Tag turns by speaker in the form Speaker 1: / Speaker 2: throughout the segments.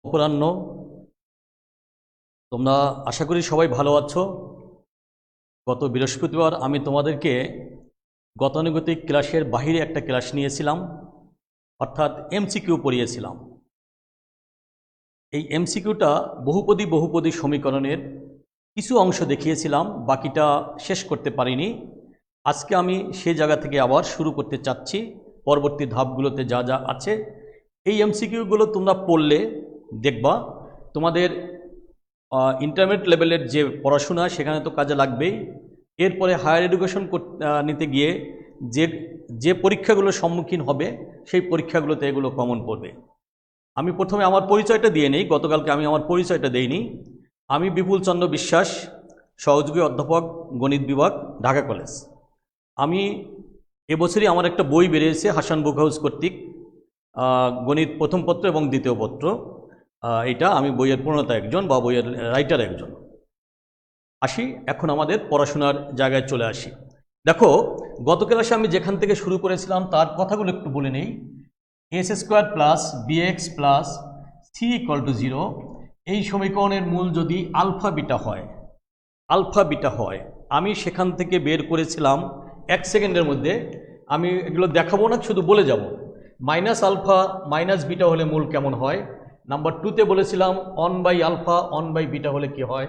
Speaker 1: অপরাহ্ন। তোমরা আশা করি সবাই ভালো আছো। গত বৃহস্পতিবার আমি তোমাদেরকে গতানুগতিক ক্লাসের বাহিরে একটা ক্লাস নিয়েছিলাম, অর্থাৎ এমসিকিউ পড়িয়েছিলাম। এই এমসিকিউটা বহুপদী সমীকরণের কিছু অংশ দেখিয়েছিলাম, বাকিটা শেষ করতে পারিনি। আজকে আমি সেই জায়গা থেকে আবার শুরু করতে চাচ্ছি। পরবর্তী ধাপগুলোতে যা যা আছে এই এমসিকিউগুলো তোমরা পড়লে দেখবা তোমাদের ইন্টারমিডিয়েট লেভেলের যে পড়াশোনা সেখানে তো কাজে লাগবেই। এরপরে হায়ার এডুকেশন নিতে গিয়ে যে পরীক্ষাগুলোর সম্মুখীন হবে সেই পরীক্ষাগুলোতে এগুলো কমন পড়বে। আমি প্রথমে আমার পরিচয়টা দিয়ে নেই। গতকালকে আমি আমার পরিচয়টা দেইনি। আমি বিপুল চন্দ্র বিশ্বাস, সহযোগী অধ্যাপক, গণিত বিভাগ, ঢাকা কলেজ। আমি এবছরই আমার একটা বই বেরিয়েছে হাসান বুক হাউস কর্তৃক, গণিত প্রথম পত্র এবং দ্বিতীয় পত্র। এটা আমি বইয়ের প্রণেতা একজন বা বইয়ের রাইটার একজন। আসি এখন আমাদের পড়াশোনার জায়গায় চলে আসি। দেখো, গত ক্লাসে আমি যেখান থেকে শুরু করেছিলাম তার কথাগুলো একটু বলে নেই। s² plus bx plus c = 0 এই সমীকরণের মূল যদি আলফা বিটা হয়, আমি সেখান থেকে বের করেছিলাম 1 সেকেন্ডের মধ্যে। আমি এগুলো দেখাবো না, শুধু বলে যাব। মাইনাস আলফা মাইনাস বিটা হলে মূল কেমন হয়। নাম্বার 2তে বলেছিলাম 1/α 1/β হলে কি হয়।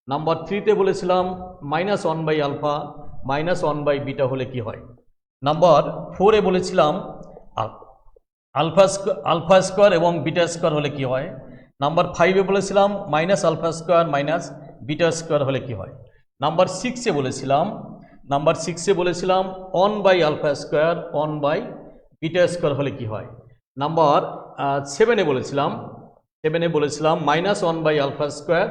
Speaker 1: নাম্বার 3তে বলেছিলাম -1/α -1/β হলে কি হয়। নাম্বার 4এ বলেছিলাম আলফা স্কোয়ার এবং বিটা স্কোয়ার হলে কি হয়। নাম্বার 5এ বলেছিলাম -α² -β² হলে কি হয়। নাম্বার 6এ বলেছিলাম 1/α² 1/β² হলে কি হয়। নাম্বার 7এ বলেছিলাম -1/α²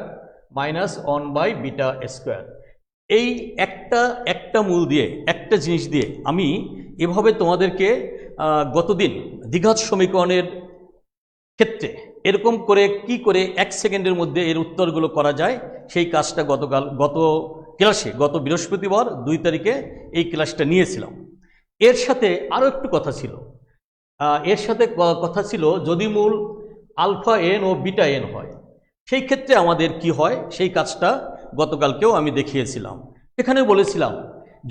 Speaker 1: -1/β²। এই একটা মূল দিয়ে, একটা জিনিস দিয়ে আমি এভাবে তোমাদেরকে গতদিন দ্বিঘাত সমীকরণের ক্ষেত্রে এরকম করে কি করে 1 সেকেন্ডের মধ্যে এর উত্তরগুলো করা যায় সেই কাজটা গত বৃহস্পতিবার 2 তারিখে এই ক্লাসটা নিয়েছিলাম। এর সাথে আরও একটু কথা ছিল যদি মূল আলফা এন ও বিটা এন হয় সেই ক্ষেত্রে আমাদের কি হয়, সেই কাজটা গতকালকেও আমি দেখিয়েছিলাম। এখানে বলেছিলাম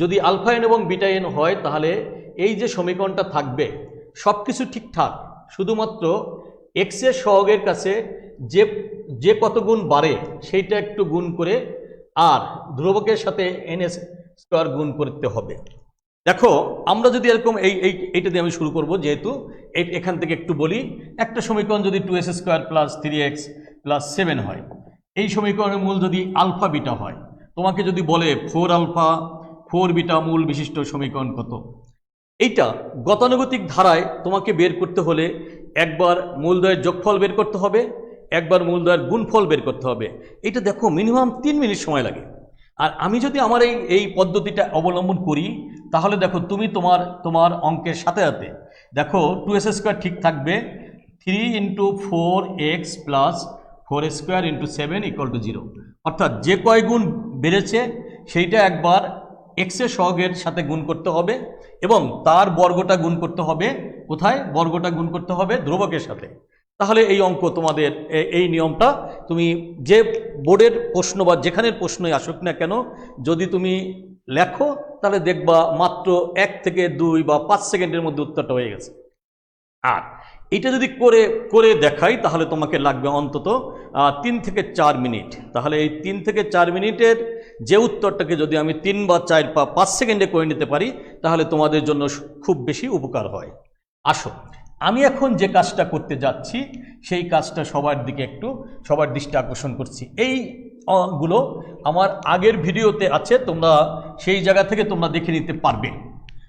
Speaker 1: যদি আলফা এন এবং বিটা এন হয় তাহলে এই যে সমীকরণটা থাকবে সব কিছু ঠিকঠাক, শুধুমাত্র এক্সের সহগের কাছে যে কত গুণ বাড়ে সেইটা একটু গুণ করে আর ধ্রুবকের সাথে n² গুণ করতে হবে। দেখো, আমরা যদি এরকম এইটা দিয়ে আমি শুরু করব, যেহেতু এখান থেকে একটু বলি। একটা সমীকরণ যদি 2s² প্লাস 3x প্লাস 7 হয়, এই সমীকরণের মূল যদি আলফা বিটা হয়, তোমাকে যদি বলে 4α 4β মূল বিশিষ্ট সমীকরণ কত। এইটা গতানুগতিক ধারায় তোমাকে বের করতে হলে একবার মূলদ্বয়ের যোগফল বের করতে হবে, একবার মূলদ্বয়ের গুণফল বের করতে হবে। এটা দেখো মিনিমাম 3 মিনিট সময় লাগে। আর আমি যদি আমার এই পদ্ধতিটা অবলম্বন করি তাহলে দেখো তুমি তোমার অঙ্কের সাথে সাথে দেখো 2s² ঠিক থাকবে, 3 × 4x প্লাস 4² × 7 = 0। অর্থাৎ যে কয় গুণ বেড়েছে সেইটা একবার এক্সের সহগের সাথে গুণ করতে হবে এবং তার বর্গটা গুণ করতে হবে। কোথায় বর্গটা গুণ করতে হবে? ধ্রুবকের সাথে। তাহলে এই অঙ্ক তোমাদের এই নিয়মটা তুমি যে বোর্ডের প্রশ্ন বা যেখানের প্রশ্নই আসুক না কেন যদি তুমি লেখো তাহলে দেখবা মাত্র 1 থেকে 2 বা 5 সেকেন্ডের মধ্যে উত্তরটা হয়ে গেছে। আর এটা যদি করে দেখাই তাহলে তোমাকে লাগবে অন্তত 3 থেকে 4 মিনিট। তাহলে এই 3 থেকে 4 মিনিটের যে উত্তরটাকে যদি আমি 3 বা 4 বা 5 সেকেন্ডে করে নিতে পারি তাহলে তোমাদের জন্য খুব বেশি উপকার হয়। আসো, আমি এখন যে কাজটা করতে যাচ্ছি সেই কাজটা সবার দৃষ্টি আকর্ষণ করছি। এইগুলো আমার আগের ভিডিওতে আছে, তোমরা সেই জায়গা থেকে তোমরা দেখে নিতে পারবে।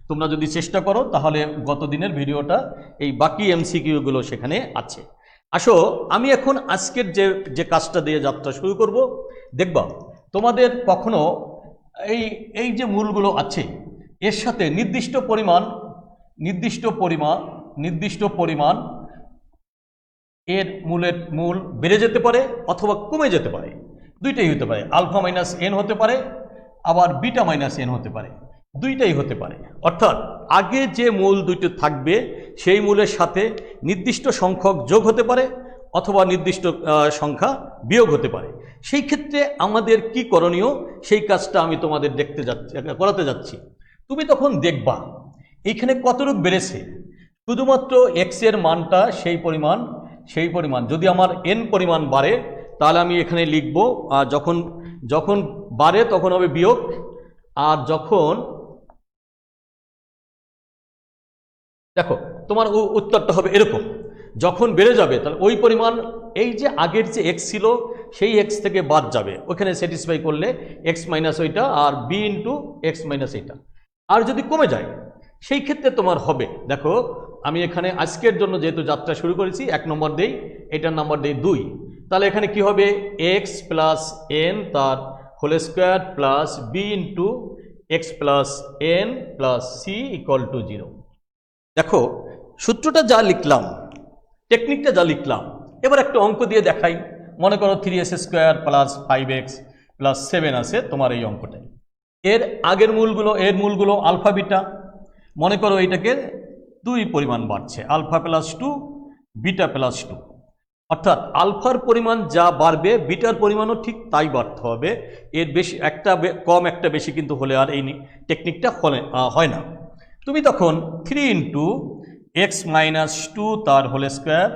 Speaker 1: তোমরা যদি চেষ্টা করো তাহলে গত দিনের ভিডিওটা এই বাকি এমসিকিউগুলো সেখানে আছে। আসো, আমি এখন আজকের যে কাজটা দিয়ে যাত্রা শুরু করব। দেখবা তোমাদের কখনো এই যে মূলগুলো আছে এর সাথে নির্দিষ্ট পরিমাণ এর মূল বেড়ে যেতে পারে অথবা কমে যেতে পারে, দুইটাই হতে পারে। আলফা মাইনাস এন হতে পারে, আবার বিটা মাইনাস এন হতে পারে, দুইটাই হতে পারে। অর্থাৎ আগে যে মূল দুইটি থাকবে সেই মূলের সাথে নির্দিষ্ট সংখ্যক যোগ হতে পারে অথবা নির্দিষ্ট সংখ্যা বিয়োগ হতে পারে। সেই ক্ষেত্রে আমাদের কি করণীয় সেই কাজটা আমি তোমাদের করাতে যাচ্ছি। তুমি তখন দেখবা এইখানে কতটুকু বেড়েছে, শুধুমাত্র এক্স এর মানটা সেই পরিমাণ যদি আমার এন পরিমাণ বাড়ে তাহলে আমি এখানে লিখব, আর যখন বাড়ে তখন হবে বিয়োগ, আর যখন দেখো তোমার উত্তরটা হবে এরকম, যখন বেড়ে যাবে তাহলে ওই পরিমাণ এই যে আগের যে এক্স ছিল সেই এক্স থেকে বাদ যাবে, ওখানে স্যাটিসফাই করলে এক্স মাইনাস ওইটা আর বি ইন্টু এক্স মাইনাস এইটা। আর যদি কমে যায় সেই ক্ষেত্রে তোমার হবে, দেখো আমি এখানে আজকের জন্য যেহেতু যাত্রা শুরু করেছি 1 নম্বর দেই, এটার নাম্বার দেই 2, তাহলে এখানে কি হবে এক্স প্লাস এন তার whole square plus b into x plus n plus c equal to 0। দেখো সূত্রটা যা লিখলাম, টেকনিকটা যা লিখলাম, এবার একটা অঙ্ক দিয়ে দেখাই। মনে করো 3x square plus 5x plus 7 আছে তোমার এই অঙ্কটাই। এর মূলগুলো আলফা বিটা, মনে করো এইটাকে 2 পরিমাণ বাড়ছে, আলফা প্লাস 2 বিটা প্লাস 2, অর্থাৎ আলফার পরিমাণ যা বাড়বে বিটার পরিমাণও ঠিক তাই বাড়তে হবে, এর বেশি একটা কম একটা বেশি কিন্তু হলে আর এই টেকনিকটা হয় না। তুমি তখন 3 ইন্টু এক্স মাইনাস 2 তার whole square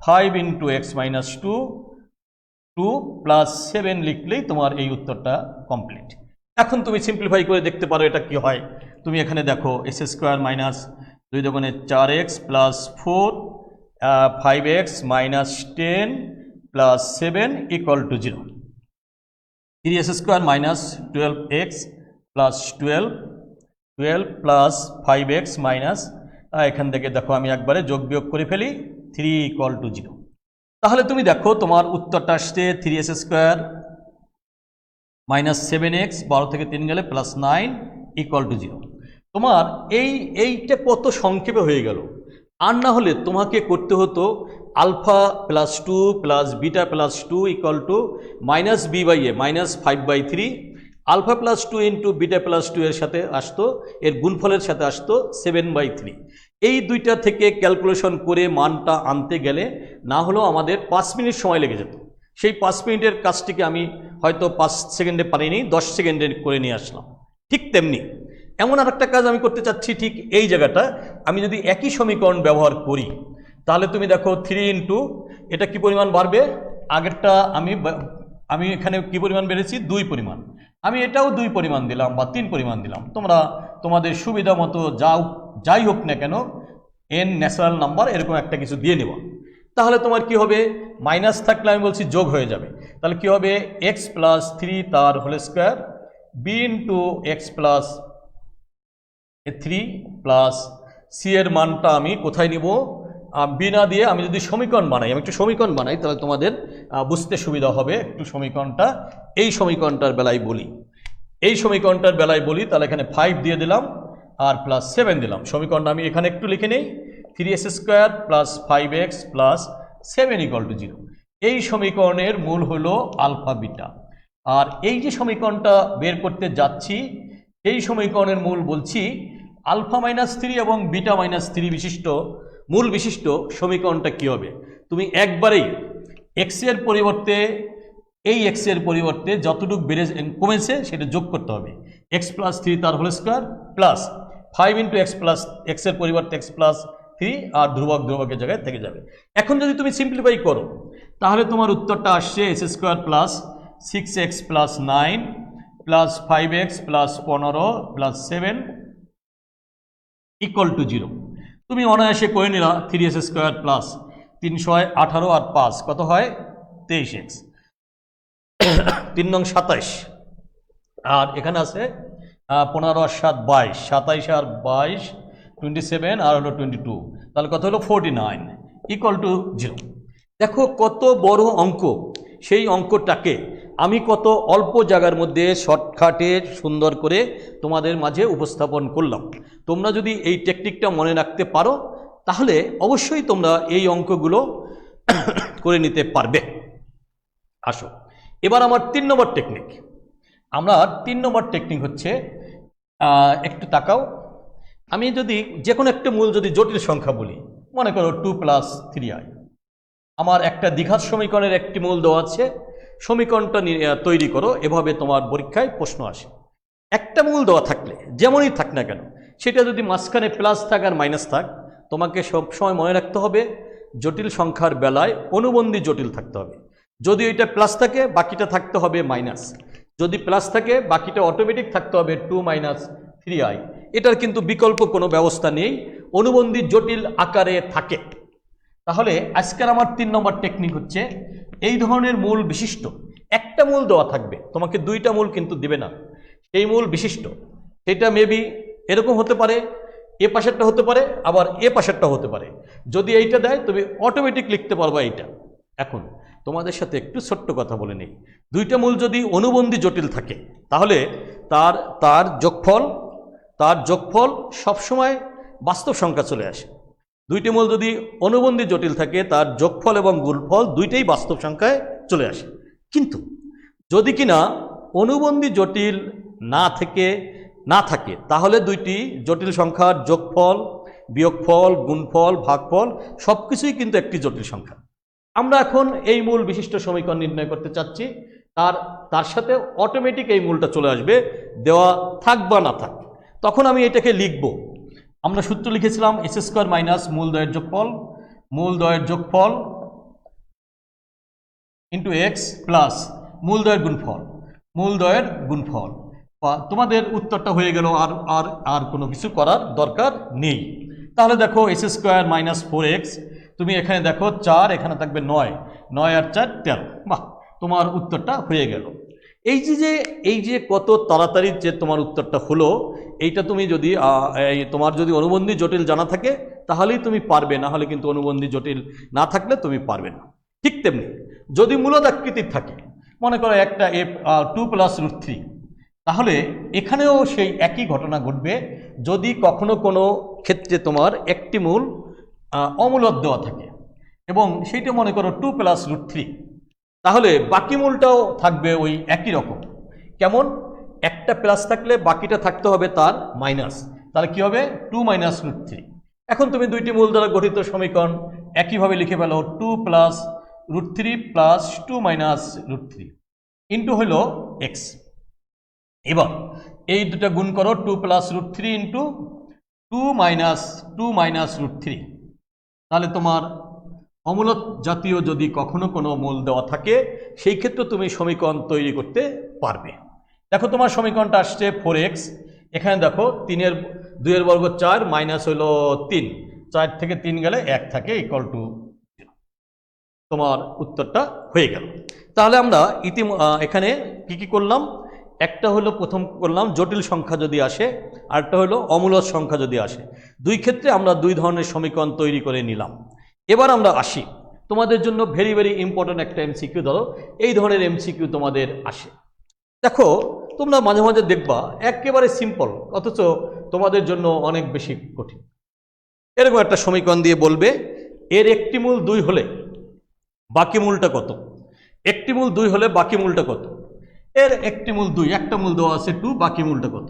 Speaker 1: 5 into x minus 2 plus 7 লিখলেই তোমার এই উত্তরটা কমপ্লিট। এখন তুমি সিম্পলিফাই করে দেখতে পারো এটা কি হয়। তুমি এখানে দেখো এক্স স্কোয়ার মাইনাস 2 দুগুণে 4x plus 4 5x minus 10 plus 7 equal to 0। 3x square minus 12x plus 12 plus 5x minus, এখান থেকে দেখো আমি একবারে যোগ বিয়োগ করে ফেলি, 3 ইকুয়াল টু 0। তাহলে তুমি দেখো তোমার উত্তরটা আসছে 3x স্কোয়ার মাইনাস 7x 12 থেকে 3 গেলে প্লাস 9 ইকুয়াল টু 0। তোমার এইটা কত সংক্ষেপে হয়ে গেল, আর না হলে তোমাকে করতে হতো alpha plus 2 plus beta plus 2 equal to minus B by a minus 5/3, alpha plus 2 into beta plus 2 এর সাথে আসতো, এর গুণফলের সাথে আসতো 7/3। এই দুইটা থেকে ক্যালকুলেশন করে মানটা আনতে গেলে না হলেও আমাদের 5 মিনিট সময় লেগে যেত। সেই 5 মিনিটের কাজটিকে আমি হয়তো 5 সেকেন্ডে পারিনি, 10 সেকেন্ডে করে নিয়ে আসলাম। ঠিক তেমনি এমন আর একটা কাজ আমি করতে চাচ্ছি, ঠিক এই জায়গাটা আমি যদি একই সমীকরণ ব্যবহার করি তাহলে তুমি দেখো 3 ইন্টু এটা কি পরিমাণ বাড়বে, আগেরটা আমি এখানে কি পরিমাণ বেড়েছি 2 পরিমাণ, আমি এটাও 2 পরিমাণ দিলাম বা 3 পরিমাণ দিলাম, তোমরা তোমাদের সুবিধা মতো যাই হোক না কেন n ন্যাচারাল নাম্বার এরকম একটা কিছু দিয়ে নেব। তাহলে তোমার কি হবে, মাইনাস থাকলে আমি বলছি যোগ হয়ে যাবে, তাহলে কি হবে x প্লাস 3 তার whole square b into x plus 3 plus c এর মানটা আমি কোথায় নিব, বি না দিয়ে আমি যদি সমীকরণ বানাই, আমি একটু সমীকরণ বানাই তাহলে তোমাদের বুঝতে সুবিধা হবে। একটু সমীকরণটা এই সমীকরণটার বেলায় বলি, তাহলে এখানে 5 দিয়ে দিলাম আর প্লাস 7 দিলাম। সমীকরণটা আমি এখানে একটু লিখে নেই, 3x square plus 5x plus 7 equal to 0। এই সমীকরণের মূল হলো আলফা বিটা, আর এই যে সমীকরণটা বের করতে যাচ্ছি এই সমীকরণের মূল বলছি আলফা মাইনাস 3 এবং বিটা মাইনাস 3 মূল বিশিষ্ট সমীকরণটা কি হবে, তুমি একবারেই এক্স এর পরিবর্তে যতটুকু কমেছে সেটা যোগ করতে হবে, এক্স প্লাস 3 তার whole square plus 5 into x plus এক্সের পরিবর্তে এক্স প্লাস 3 আর ধ্রুবকের জায়গায় থেকে যাবে। এখন যদি তুমি সিম্পলিফাই করো তাহলে তোমার উত্তরটা আসছে x square plus 6x plus 9 plus 5x plus 15 plus 7 equal to 0। তুমি অনায়াসে করে নিলা 3x স্কোয়ার প্লাস 318 আর 5 কত হয় 23x, 3 নং 27, আর এখানে আছে 15 আর 7 22, 27 আর 22 27 আর হলো 22, তাহলে কত হলো 49 ইকুয়াল টু 0। দেখো কত বড় অঙ্ক, সেই অঙ্কটাকে আমি কত অল্প জায়গার মধ্যে শর্টকাটে সুন্দর করে তোমাদের মাঝে উপস্থাপন করলাম। তোমরা যদি এই টেকনিকটা মনে রাখতে পারো তাহলে অবশ্যই তোমরা এই অঙ্কগুলো করে নিতে পারবে। আসো এবার আমার 3 নম্বর টেকনিক। আমরা 3 নম্বর টেকনিক হচ্ছে, একটু তাকাও, আমি যদি যে কোনো একটা মূল যদি জটিল সংখ্যা বলি, মনে করো 2 প্লাস 3i, আমার একটা দ্বিঘাত সমীকরণের একটি মূল দেওয়া আছে, সমীকরণটা তৈরি করো, এভাবে তোমার পরীক্ষায় প্রশ্ন আসে। একটা মূল দেওয়া থাকলে যেমনই থাক না কেন, সেটা যদি মাঝখানে প্লাস থাক আর মাইনাস থাক, তোমাকে সবসময় মনে রাখতে হবে জটিল সংখ্যার বেলায় অনুবন্ধী জটিল থাকতে হবে। যদি এটা প্লাস থাকে বাকিটা থাকতে হবে মাইনাস, যদি প্লাস থাকে বাকিটা অটোমেটিক থাকতে হবে 2 - 3i। এটার কিন্তু বিকল্প কোনো ব্যবস্থা নেই, অনুবন্ধী জটিল আকারে থাকে। তাহলে আজকের আমার 3 নম্বর টেকনিক হচ্ছে, এই ধরনের মূল বিশিষ্ট একটা মূল দেওয়া থাকবে, তোমাকে দুইটা মূল কিন্তু দিবে না, এই মূল বিশিষ্ট সেটা মেবি এরকম হতে পারে, এ পাশেরটা হতে পারে, আবার এ পাশেরটা হতে পারে। যদি এইটা দেয় তুমি অটোমেটিক লিখতে পারবা এইটা। এখন তোমাদের সাথে একটু ছোট্ট কথা বলে নেই, দুইটা মূল যদি অনুবন্ধী জটিল থাকে তাহলে তার যোগফল সবসময় বাস্তব সংখ্যা চলে আসে। দুইটি মূল যদি অনুবন্ধী জটিল থাকে তার যোগফল এবং গুণফল দুইটাই বাস্তব সংখ্যায় চলে আসে। কিন্তু যদি কিনা অনুবন্ধী জটিল না থাকে তাহলে দুইটি জটিল সংখ্যার যোগফল, বিয়োগফল, গুণফল, ভাগফল সব কিছুই কিন্তু একটি জটিল সংখ্যা। আমরা এখন এই মূল বিশিষ্ট সমীকরণ নির্ণয় করতে চাচ্ছি, তার সাথে অটোমেটিক এই মূলটা চলে আসবে, দেওয়া থাক বা না থাক। তখন আমি এটাকে লিখব, আমরা সূত্র লিখেছিলাম s² মাইনাস মূলদ্বয়ের যোগফল ইন্টু x প্লাস মূলদ্বয়ের গুণফল। তোমাদের উত্তরটা হয়ে গেল, আর কোনো কিছু করার দরকার নেই। তাহলে দেখো s² মাইনাস 4x, তুমি এখানে দেখো 4, এখানে থাকবে 9 আর 4 13। বাহ, তোমার উত্তরটা হয়ে গেল। এই যে কত তাড়াতাড়ি যে তোমার উত্তরটা হলো, এইটা তুমি যদি তোমার যদি অনুবন্ধী জটিল জানা থাকে তাহলেই তুমি পারবে, না হলে কিন্তু অনুবন্ধী জটিল না থাকলে তুমি পারবে না। ঠিক তেমনি যদি মূলদাকৃতির থাকে, মনে করো একটা 2 + √3, তাহলে এখানেও সেই একই ঘটনা ঘটবে। যদি কখনো কোনো ক্ষেত্রে তোমার একটি মূল অমূলদ দেওয়া থাকে এবং সেইটা মনে করো 2 + √3, তাহলে বাকি মূলটাও থাকবে ওই একই রকম। কেমন? একটা প্লাস থাকলে বাকিটা থাকতে হবে তার মাইনাস, তাহলে কি হবে 2 - √3। এখন তুমি দুইটি মূল দ্বারা গঠিত সমীকরণ একইভাবে লিখে ফেলো, 2 + √3 প্লাস 2 - √3 ইন্টু হলো x। এবার এই দুটা গুণ করো, 2 + √3 ইন্টু 2 - √3। তাহলে তোমার অমূলদ জাতীয় যদি কখনো কোনো মূল দেওয়া থাকে সেই ক্ষেত্রে তুমি সমীকরণ তৈরি করতে পারবে। দেখো তোমার সমীকরণটা আসছে 4x, এখানে দেখো 2 এর বর্গ 4 মাইনাস হলো 3, 4 থেকে 3 গেলে 1 থাকে, ইকুয়াল টু 0। তোমার উত্তরটা হয়ে গেল। তাহলে আমরা এখানে কি করলাম, একটা হলো প্রথম করলাম জটিল সংখ্যা যদি আসে, আরেকটা হলো অমূলদ সংখ্যা যদি আসে। দুই ক্ষেত্রে আমরা দুই ধরনের সমীকরণ তৈরি করে নিলাম। এবার আমরা আসি তোমাদের জন্য ভেরি ইম্পর্টেন্ট একটা এমসিকিউ। ধরো এই ধরনের এমসিকিউ তোমাদের আসে, দেখো তোমরা মাঝে মাঝে দেখবা একেবারে সিম্পল অথচ তোমাদের জন্য অনেক বেশি কঠিন। এরকম একটা সমীকরণ দিয়ে বলবে এর একটি মূল 2 হলে বাকি মূলটা কত, একটি মূল 2 হলে বাকি মূলটা কত। এর একটি মূল 2, একটা মূল দেওয়া আছে 2, বাকি মূলটা কত।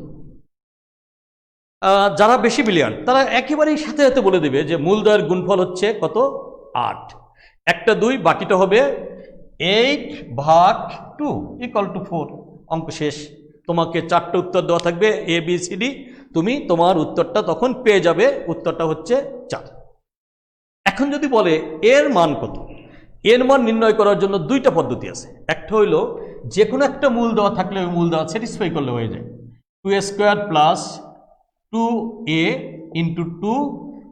Speaker 1: যারা বেশি ব্রিলিয়ান্ট তারা একেবারেই সাথে সাথে বলে দেবে যে মূলদ্বয়ের গুণফল হচ্ছে কত, 8, একটা 2, বাকিটা হবে 8/2 ইকুয়াল টু 4। অঙ্ক শেষ। তোমাকে 4টে উত্তর দেওয়া থাকবে ABCD, তুমি তোমার উত্তরটা তখন পেয়ে যাবে, উত্তরটা হচ্ছে 4। এখন যদি বলে এর মান কত, এর মান নির্ণয় করার জন্য 2টা পদ্ধতি আছে। একটা হইল যে কোনো একটা মূল দেওয়া থাকলে ওই মূল দেওয়া স্যাটিসফাই করলে হয়ে যায়, 2a² plus 2a into 2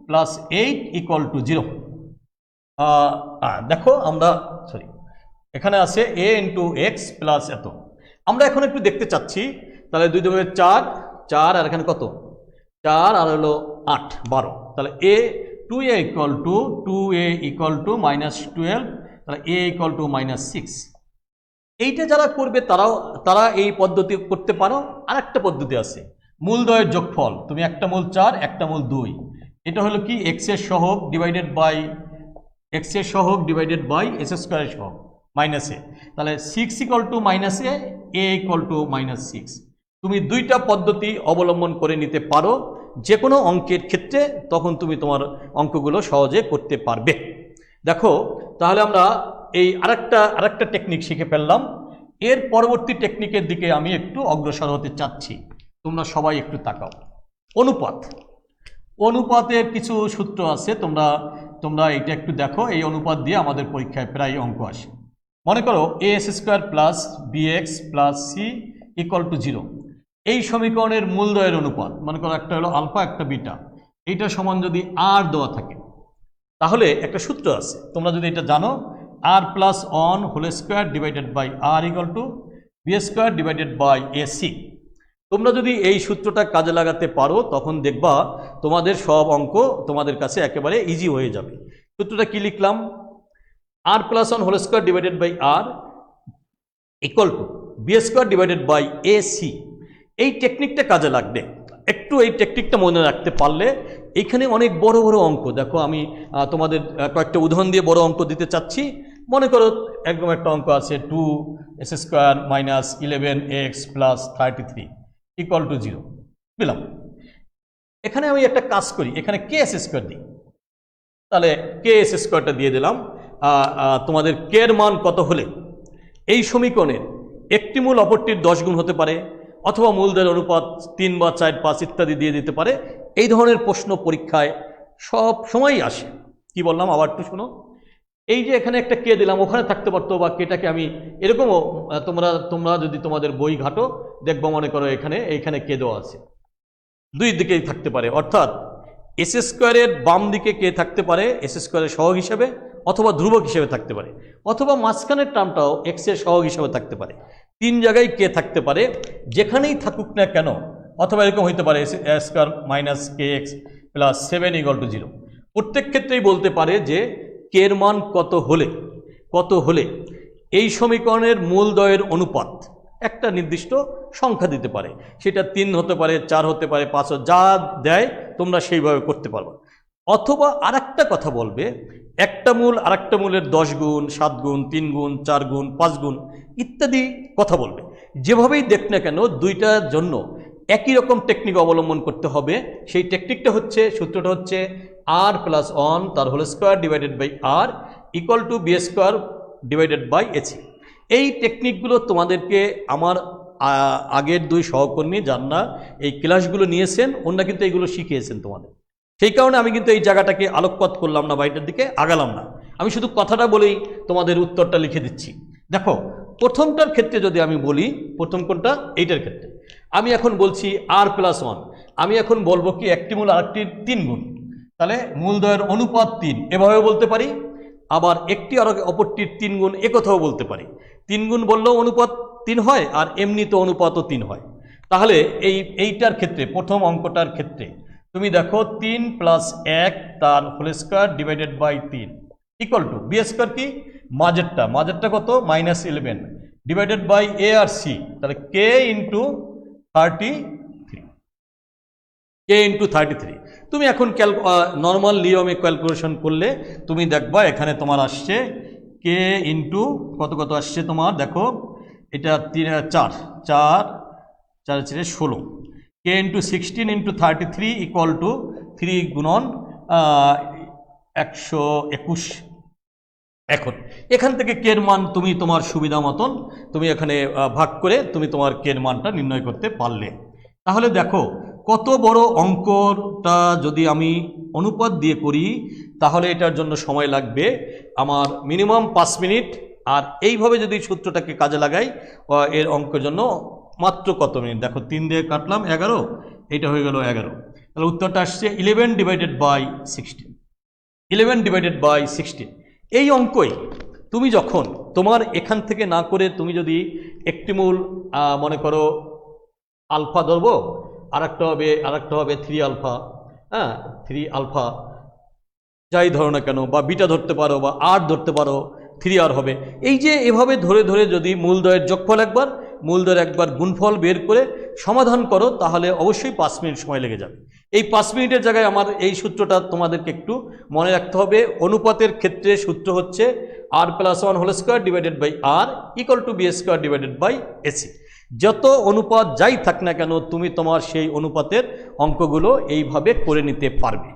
Speaker 1: plus 8 equal to 0। দেখো আমরা এখানে আছে a ইন্টু এক্স প্লাস এত। আমরা এখন একটু দেখতে চাচ্ছি, তাহলে 2 × 4 আর এখানে কত 4 আর হলো 8 12, তাহলে a 2a equal to 2a equal to -12, তাহলে a ইকুয়াল টু -6। এইটা যারা করবে তারা এই পদ্ধতি করতে পারো। আর একটা পদ্ধতি আছে মূলদ্বয়ের যোগফল, তুমি একটা মূল 4 একটা মূল 2, এটা হলো কি x এর সহগ ডিভাইডেড বাই s² সহগ মাইনাস a, তাহলে 6 equal to -a, a equal to -6। তুমি 2টা পদ্ধতি অবলম্বন করে নিতে পারো যে কোনো অঙ্কের ক্ষেত্রে, তখন তুমি তোমার অঙ্কগুলো সহজে করতে পারবে। দেখো তাহলে আমরা এই আরেকটা টেকনিক শিখে ফেললাম। এর পরবর্তী টেকনিকের দিকে আমি একটু অগ্রসর হতে চাচ্ছি, তোমরা সবাই একটু তাকাও। অনুপাতের কিছু সূত্র আছে, তোমরা এটা একটু দেখো। এই অনুপাত দিয়ে আমাদের পরীক্ষায় প্রায় অঙ্ক আসে। মনে করো ax square plus bx plus c equal to 0। এই সমীকরণের মূলদ্বয়ের অনুপাত, মনে করো একটা হলো আলফা একটা বিটা, এইটা সমান যদি আর দেওয়া থাকে, তাহলে একটা সূত্র আছে, তোমরা যদি এটা জানো, R plus one whole square divided by R equal to B square divided by AC. তোমরা যদি এই সূত্রটা কাজে লাগাতে পারো তখন দেখবা তোমাদের সব অঙ্ক তোমাদের কাছে একেবারে ইজি হয়ে যাবে। সূত্রটা কি লিখলাম? R plus one whole square divided by R equal to B square divided by AC. এই টেকনিকটা কাজে লাগবে, একটু এই টেকনিকটা মনে রাখতে পারলে এইখানে অনেক বড় বড় অঙ্ক, দেখো আমি তোমাদের কয়েকটা উদাহরণ দিয়ে বড় অঙ্ক দিতে চাচ্ছি। মনে করো একদম একটা অঙ্ক আছে 2x square minus 11x plus 33 equal to 0 দিলাম। এখানে আমি একটা কাজ করি, এখানে ks স্কোয়ার দিই, তাহলে ks স্কোয়ারটা দিয়ে দিলাম। তোমাদের k এর মান কত হলে এই সমীকরণের একটি মূল অপরটির 10 গুণ হতে পারে, অথবা মূলদের অনুপাত 3 বা 4 5 ইত্যাদি দিয়ে দিতে পারে। এই ধরনের প্রশ্ন পরীক্ষায় সব সময়ই আসে। কি বললাম আবার একটু শোনো। এই যে এখানে একটা কে দিলাম, ওখানে থাকতে পারতো, বা কেটাকে আমি এরকমও, তোমরা যদি তোমাদের বই ঘাটো দেখবো, মনে করো এইখানে কে দেওয়া আছে, দুই দিকেই থাকতে পারে। অর্থাৎ এস স্কোয়ারের বাম দিকে কে থাকতে পারে এস স্কোয়ারের সহগ হিসেবে, অথবা ধ্রুবক হিসেবে থাকতে পারে, অথবা মাঝখানের টার্মটাও এক্স এর সহগ হিসেবে থাকতে পারে। 3 জায়গায় কে থাকতে পারে, যেখানেই থাকুক না কেন। অথবা এরকম হইতে পারে S square minus K x plus 7 equal to 0। প্রত্যেক ক্ষেত্রেই বলতে পারে যে কে এর মান কত হলে এই সমীকরণের মূলদ্বয়ের অনুপাত একটা নির্দিষ্ট সংখ্যা দিতে পারে। সেটা 3 হতে পারে, 4 হতে পারে, 5, যা দেয় তোমরা সেইভাবে করতে পারবে। অথবা আরেকটা কথা বলবে, একটা মূল আরেকটা মূলের 10 গুণ, 7 গুণ, 3 গুণ, 4 গুণ, 5 গুণ ইত্যাদি কথা বলবে। যেভাবেই দেখ না কেন, দুইটার জন্য একই রকম টেকনিক অবলম্বন করতে হবে। সেই টেকনিকটা হচ্ছে, সূত্রটা হচ্ছে আর প্লাস অন তার whole square divided by R equal to B square divided by AC. এই টেকনিকগুলো তোমাদেরকে আমার আগের 2 সহকর্মী যারা এই ক্লাসগুলো নিয়েছেন, ওনারা কিন্তু এইগুলো শিখিয়েছেন তোমাদের। সেই কারণে আমি কিন্তু এই জায়গাটাকে আলোকপাত করলাম না, বাইরের দিকে আগালাম না। আমি শুধু কথাটা বলেই তোমাদের উত্তরটা লিখে দিচ্ছি। দেখো প্রথমটার ক্ষেত্রে যদি আমি বলি, প্রথম কোনটা? এইটার ক্ষেত্রে আমি এখন বলছি আর প্লাস 1। আমি এখন বলবো কি একটি মূল আরেকটির 3 গুণ, তাহলে মূলদ্বয়ের অনুপাত 3 এভাবে বলতে পারি। আবার একটি আর অপরটির 3 গুণ একথাও বলতে পারি। 3 গুণ বললেও অনুপাত 3 হয়, আর এমনিতে অনুপাতও 3 হয়। তাহলে এইটার ক্ষেত্রে, প্রথম অঙ্কটার ক্ষেত্রে তুমি দেখো 3 প্লাস 1 তার whole square divided by 3 equal to B square কি মাঝেরটা কত -11 ডিভাইডেড বাই এ আর সি, তাহলে কে ইন্টু 33। তুমি এখন নর্মাল নিয়মে ক্যালকুলেশন করলে তুমি দেখবা এখানে তোমার আসছে কে ইন্টু কত আসছে তোমার, দেখো এটা 4 16, কে ইন্টু 16 ইন্টু 33 ইকুয়াল টু 3 গুণন 121। এখন এখান থেকে কের মান তুমি তোমার সুবিধা মতন তুমি এখানে ভাগ করে তুমি তোমার কের মানটা নির্ণয় করতে পারলে। তাহলে দেখো কত বড় অঙ্কটা যদি আমি অনুপাত দিয়ে করি, তাহলে এটার জন্য সময় লাগবে আমার মিনিমাম 5 মিনিট। আর এইভাবে যদি সূত্রটাকে কাজে লাগাই এর অঙ্কের জন্য মাত্র কত মিনিট, দেখো 3 দিয়ে কাটলাম 11, এইটা হয়ে গেল 11। তাহলে উত্তরটা আসছে 11 ডিভাইডেড বাই 16। এই অঙ্কই তুমি যখন তোমার এখান থেকে না করে তুমি যদি একটি মূল মনে করো আলফা ধরবো, আরেকটা হবে 3 আলফা, 3 আলফা যাই ধরো না কেন, বা বিটা ধরতে পারো, বা আর ধরতে পারো, 3 আর হবে। এই যে এভাবে ধরে ধরে যদি মূলদ্বয়ের যোগফল একবার, মূলদ্বয়ের একবার গুণফল বের করে সমাধান করো, তাহলে অবশ্যই 5 মিনিট সময় লেগে যাবে। এই 5 মিনিটের জায়গায় আমার এই সূত্রটা তোমাদেরকে একটু মনে রাখতে হবে। অনুপাতের ক্ষেত্রে সূত্র হচ্ছে আর plus 1 whole square divided by R equal to B square divided by AC. যত অনুপাত যাই থাক না কেন, তুমি তোমার সেই অনুপাতের অঙ্কগুলো এইভাবে করে নিতে পারবে।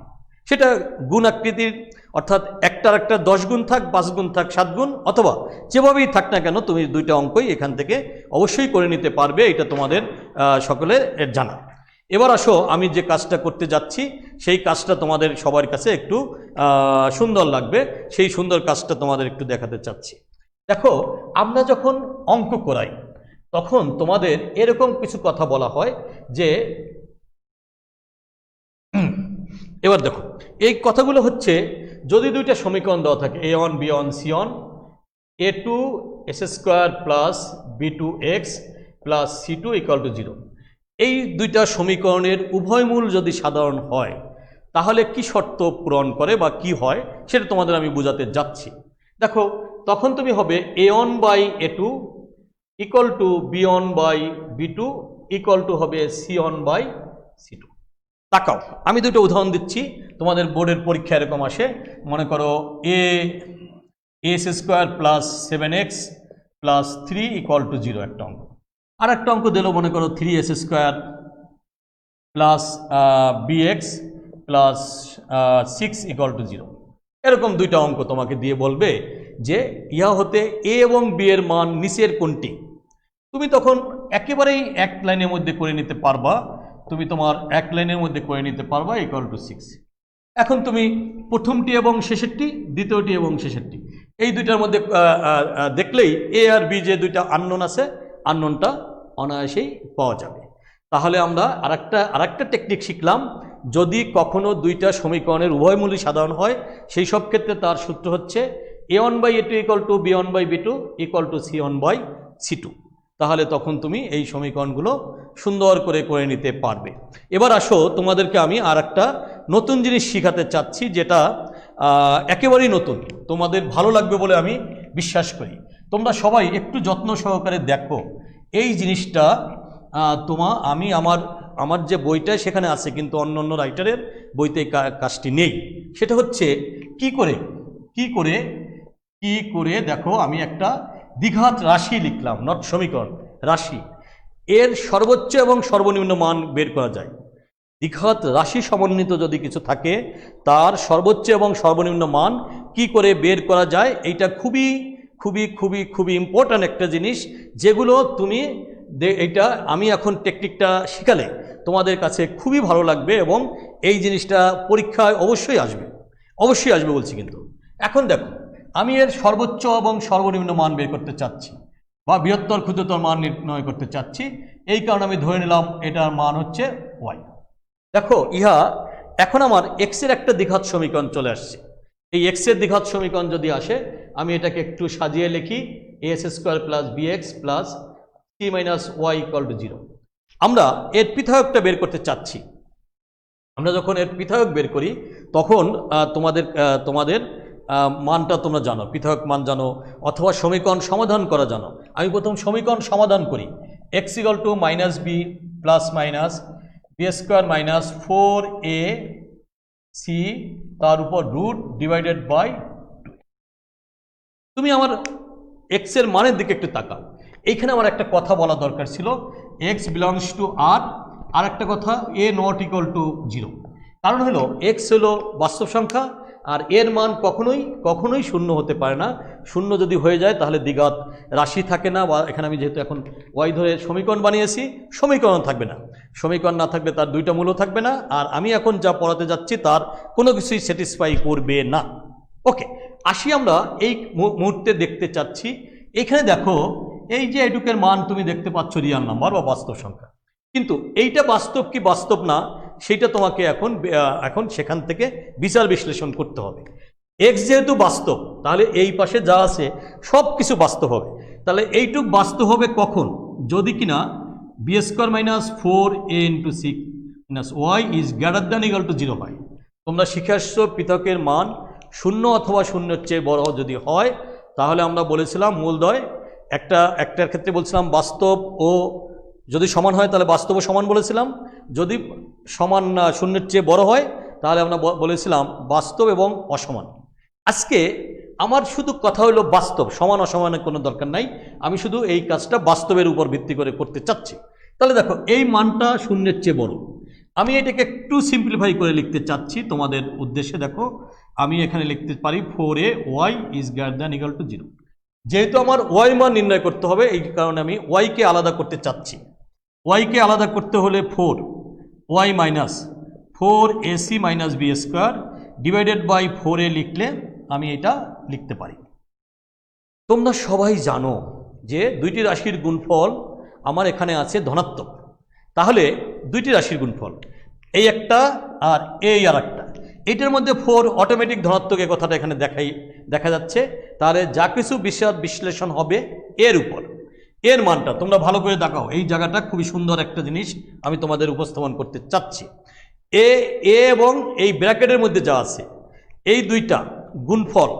Speaker 1: সেটা গুণ আকৃতির, অর্থাৎ একটা আরেকটা 10 গুণ থাক, 5 গুণ থাক, 7 গুণ, অথবা যেভাবেই থাক না কেন তুমি দুইটা অঙ্কই এখান থেকে অবশ্যই করে নিতে পারবে, এটা তোমাদের সকলের জানা। এবার আসো, আমি যে কাজটা করতে যাচ্ছি সেই কাজটা তোমাদের সবার কাছে একটু সুন্দর লাগবে, সেই সুন্দর কাজটা তোমাদের একটু দেখাতে চাচ্ছি। দেখো, আমরা যখন অঙ্ক করাই তখন তোমাদের এরকম কিছু কথা বলা হয় যে, এবার দেখো এই কথাগুলো হচ্ছে, যদি দুইটা সমীকরণ দেওয়া থাকে a1 b1 c1 a2 s² plus b2x plus c2 = 0, এই দুইটা সমীকরণের উভয় মূল যদি সাধারণ হয় তাহলে কি শর্ত পূরণ করে বা কি হয় সেটা তোমাদের আমি বোঝাতে যাচ্ছি। দেখো, তখন তুমি হবে a1/a2 = b1/b2 = হবে c1/c2। তাকাও, আমি দুটো উদাহরণ দিচ্ছি, তোমাদের বোর্ডের পরীক্ষা এরকম আসে, মনে করো a² প্লাস 7x প্লাস 3 = 0 একটা অঙ্ক। আর একটা অঙ্ক দিল, মনে করো 3s² প্লাস bx প্লাস 6 = 0। এরকম দুইটা অঙ্ক তোমাকে দিয়ে বলবে যে ইহা হতে a এবং b এর মান নিচের কোনটি। তুমি তখন একেবারেই এক লাইনের মধ্যে করে নিতে পারবা, তুমি তোমার এক লাইনের মধ্যে করে নিতে পারবা =6। এখন তুমি প্রথমটি এবং শেষেরটি, দ্বিতীয়টি এবং শেষেরটি, এই দুইটার মধ্যে দেখলেই এ আর বি যে দুইটা আননোন আছে, আননোনটা অনায়াসেই পাওয়া যাবে। তাহলে আমরা আরেকটা টেকনিক শিখলাম, যদি কখনো দুইটা সমীকরণের উভয় মূলই সাধারণ হয় সেই সব ক্ষেত্রে তার সূত্র হচ্ছে a1/a2 = b1/b2 = c1/c2। তাহলে তখন তুমি এই সমীকরণগুলো সুন্দর করে করে নিতে পারবে। এবার আসো, তোমাদেরকে আমি আরেকটা নতুন জিনিস শেখাতে চাচ্ছি, যেটা একেবারেই নতুন, তোমাদের ভালো লাগবে বলে আমি বিশ্বাস করি। তোমরা সবাই একটু যত্ন সহকারে দেখো এই জিনিসটা। আমি আমার যে বইটা সেখানে আছে, কিন্তু অন্য রাইটারের বইতে কাজটি নেই। সেটা হচ্ছে কি করে দেখো, আমি একটা দ্বিঘাত রাশি লিখলাম, নট সমীকরণ, রাশি। এর সর্বোচ্চ এবং সর্বনিম্ন মান বের করা যায়। দ্বিঘাত রাশি সমন্বিত যদি কিছু থাকে তার সর্বোচ্চ এবং সর্বনিম্ন মান কি করে বের করা যায়, এইটা খুবই খুবই খুবই খুবই ইম্পর্ট্যান্ট একটা জিনিস, যেগুলো তুমি এইটা আমি এখন টেকনিকটা শিখালে তোমাদের কাছে খুবই ভালো লাগবে, এবং এই জিনিসটা পরীক্ষায় অবশ্যই আসবে বলছি। কিন্তু এখন দেখো, আমি এর সর্বোচ্চ এবং সর্বনিম্ন মান বের করতে চাচ্ছি, বা বৃহত্তর ক্ষুদ্রতর মান নির্ণয় করতে চাচ্ছি। এই কারণে আমি ধরে নিলাম এটার মান হচ্ছে y। দেখো, এখন আমার x এর একটা দ্বিঘাত সমীকরণ চলে আসছে। এই x এর দ্বিঘাত সমীকরণ যদি আসে, আমি এটাকে একটু সাজিয়ে লিখি as² plus bx plus c minus y = 0। আমরা এর পৃথকটা বের করতে চাচ্ছি। আমরা যখন এর পৃথক বের করি তখন তোমাদের মানটা তোমরা জানো, পৃথক মান জানো, অথবা সমীকরণ সমাধান করা জানো। আমি প্রথম সমীকরণ সমাধান করি, x = -b plus minus b² minus 4ac তার উপর √/2। তুমি আমার x এর মানের দিকে একটু তাকাও। এইখানে আমার একটা কথা বলা দরকার ছিল, x belongs to r, আর একটা কথা a not equal to 0। কারণ হলো x হলো বাস্তব সংখ্যা, আর এর মান কখনোই শূন্য হতে পারে না। শূন্য যদি হয়ে যায় তাহলে দ্বিঘাত রাশি থাকে না, বা এখানে আমি যেহেতু এখন y ধরে সমীকরণ বানিয়েছি, সমীকরণ থাকবে না। সমীকরণ না থাকলে তার দুইটা মূলও থাকবে না, আর আমি এখন যা পড়াতে যাচ্ছি তার কোনো কিছুই স্যাটিসফাই করবে না। ওকে, আসি আমরা এই মুহূর্তে দেখতে চাচ্ছি। এখানে দেখো, এই যে এটুকের মান তুমি দেখতে পাচ্ছ রিয়াল নাম্বার বা বাস্তব সংখ্যা, কিন্তু এইটা বাস্তব কি বাস্তব না সেটা তোমাকে এখন সেখান থেকে বিচার বিশ্লেষণ করতে হবে। x যেহেতু বাস্তব, তাহলে এই পাশে যা আছে সব কিছু বাস্তব হবে। তাহলে এইটুক বাস্তব হবে কখন, যদি কিনা b² minus 4a × 6 minus y is greater than equal to 0 হয়। তোমরা শিখে আসছো পৃথকের মান 0 অথবা 0-এর চেয়ে বড় যদি হয়, তাহলে আমরা বলেছিলাম মূলদ্বয়, একটার ক্ষেত্রে বলছিলাম বাস্তব ও যদি সমান হয় তাহলে বাস্তব ও সমান বলেছিলাম, যদি সমান 0-এর চেয়ে বড় হয় তাহলে আমরা বলেছিলাম বাস্তব এবং অসমান। আজকে আমার শুধু কথা হলো বাস্তব, সমান অসমানের কোনো দরকার নাই, আমি শুধু এই কাজটা বাস্তবের উপর ভিত্তি করে করতে চাচ্ছি। তাহলে দেখো, এই মানটা 0-এর চেয়ে বড়, আমি এটাকে একটু সিম্পলিফাই করে লিখতে চাচ্ছি তোমাদের উদ্দেশ্যে। দেখো আমি এখানে লিখতে পারি 4ay is greater than equal to 0। যেহেতু আমার ওয়াই মান নির্ণয় করতে হবে, এই কারণে আমি ওয়াইকে আলাদা করতে চাচ্ছি। ওয়াইকে আলাদা করতে হলে 4y minus 4ac minus b square divided by 4a লিখলে আমি এটা লিখতে পারি। তোমরা সবাই জানো যে দুইটি রাশির গুণফল আমার এখানে আছে ধনাত্মক। তাহলে দুইটি রাশির গুণফল এই একটা আর এই আর একটা, এইটার মধ্যে 4 অটোমেটিক ধনাত্মক, এই কথাটা এখানে দেখা যাচ্ছে। তাহলে যা কিছু বিশ্লেষণ হবে এর উপর, এর মানটা তোমরা ভালো করে দেখাও। এই জায়গাটা খুবই সুন্দর একটা জিনিস আমি তোমাদের উপস্থাপন করতে চাচ্ছি। এ এবং এই ব্র্যাকেটের মধ্যে যা আছে এই দুইটা গুণফল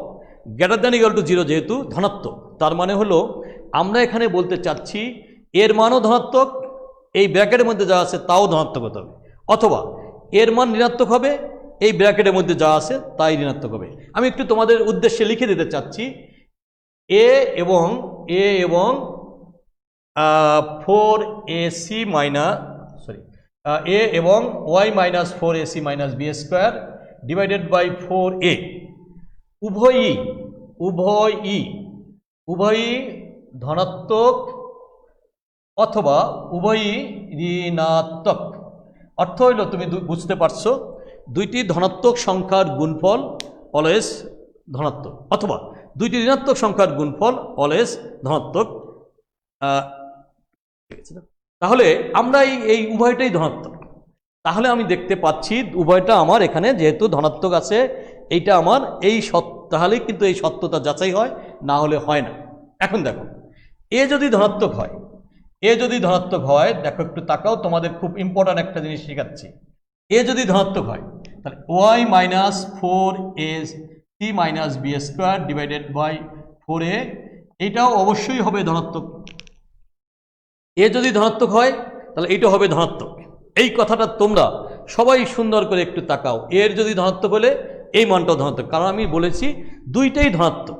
Speaker 1: গ্রেটার দ্যান ইকুয়াল টু 0 যেহেতু ধনাত্মক, তার মানে হলো আমরা এখানে বলতে চাচ্ছি এর মানও ধনাত্মক, এই ব্র্যাকেটের মধ্যে যা আছে তাও ধনাত্মক হতে হবে, অথবা এর মান ঋণাত্মক হবে, এই ব্র্যাকেটের মধ্যে যা আছে তাই ঋণাত্মক হবে। আমি একটু তোমাদের উদ্দেশ্যে লিখে দিতে চাচ্ছি এ এবং 4ac মাইনাস এ এবং y minus 4ac minus b square divided by 4a উভয়ই ধনাত্মক অথবা উভয়ই ঋণাত্মক। অর্থ হইল, তুমি বুঝতে পারছো, দুইটি ধনাত্মক সংখ্যার গুণফল অলওয়েজ ধনাত্মক, অথবা দুইটি ঋণাত্মক সংখ্যার গুণফল অলওয়েজ ধনাত্মক। তাহলে আমরা এই উভয়টাই ধনাত্মক। তাহলে আমি দেখতে পাচ্ছি উভয়টা আমার এখানে যেহেতু ধনাত্মক আছে, এইটা আমার এই তাহলেই কিন্তু এই সত্যতা যাচাই হয়, না হলে হয় না। এখন দেখো এ যদি ধনাত্মক হয়, দেখো একটু তাকাও, তোমাদের খুব ইম্পর্ট্যান্ট একটা জিনিস শেখাচ্ছি। এ যদি ধনাত্মক হয় তাহলে y minus 4ac minus b square divided by 4a এইটাও অবশ্যই হবে ধনাত্মক। এ যদি ধনাত্মক হয় তাহলে এইটা হবে ধনাত্মক। এই কথাটা তোমরা সবাই সুন্দর করে একটু তাকাও। এর যদি ধনাত্মক হলে এই মানটাও ধনাত্মক, কারণ আমি বলেছি দুইটাই ধনাত্মক।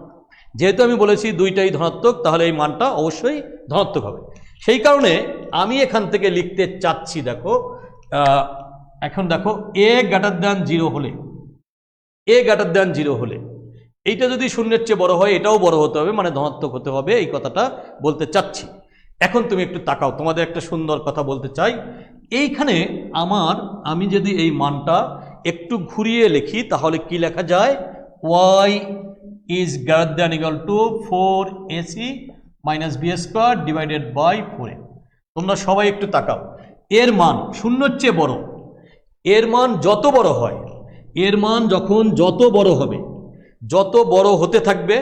Speaker 1: যেহেতু আমি বলেছি দুইটাই ধনাত্মক, তাহলে এই মানটা অবশ্যই ধনাত্মক হবে। সেই কারণে আমি এখান থেকে লিখতে চাচ্ছি, দেখো এখন দেখো এ গ্রেটার দ্যান 0 হলে এইটা যদি শূন্যের চেয়ে বড় হয় এটাও বড় হতে হবে, মানে ধনাত্মক হতে হবে, এই কথাটা বলতে চাচ্ছি। এখন তুমি একটু তাকাও, তোমাদের একটা সুন্দর কথা বলতে চাই। এইখানে আমি যদি এই মানটা একটু ঘুরিয়ে লিখি তাহলে কি লেখা যায়, y is greater than equal to 4ac minus b square divided by 4a। তোমরা সবাই একটু তাকাও, এর মান শূন্যের চেয়ে বড়, এর মান যত বড় হয়, এর মান যখন যত বড় হতে থাকবে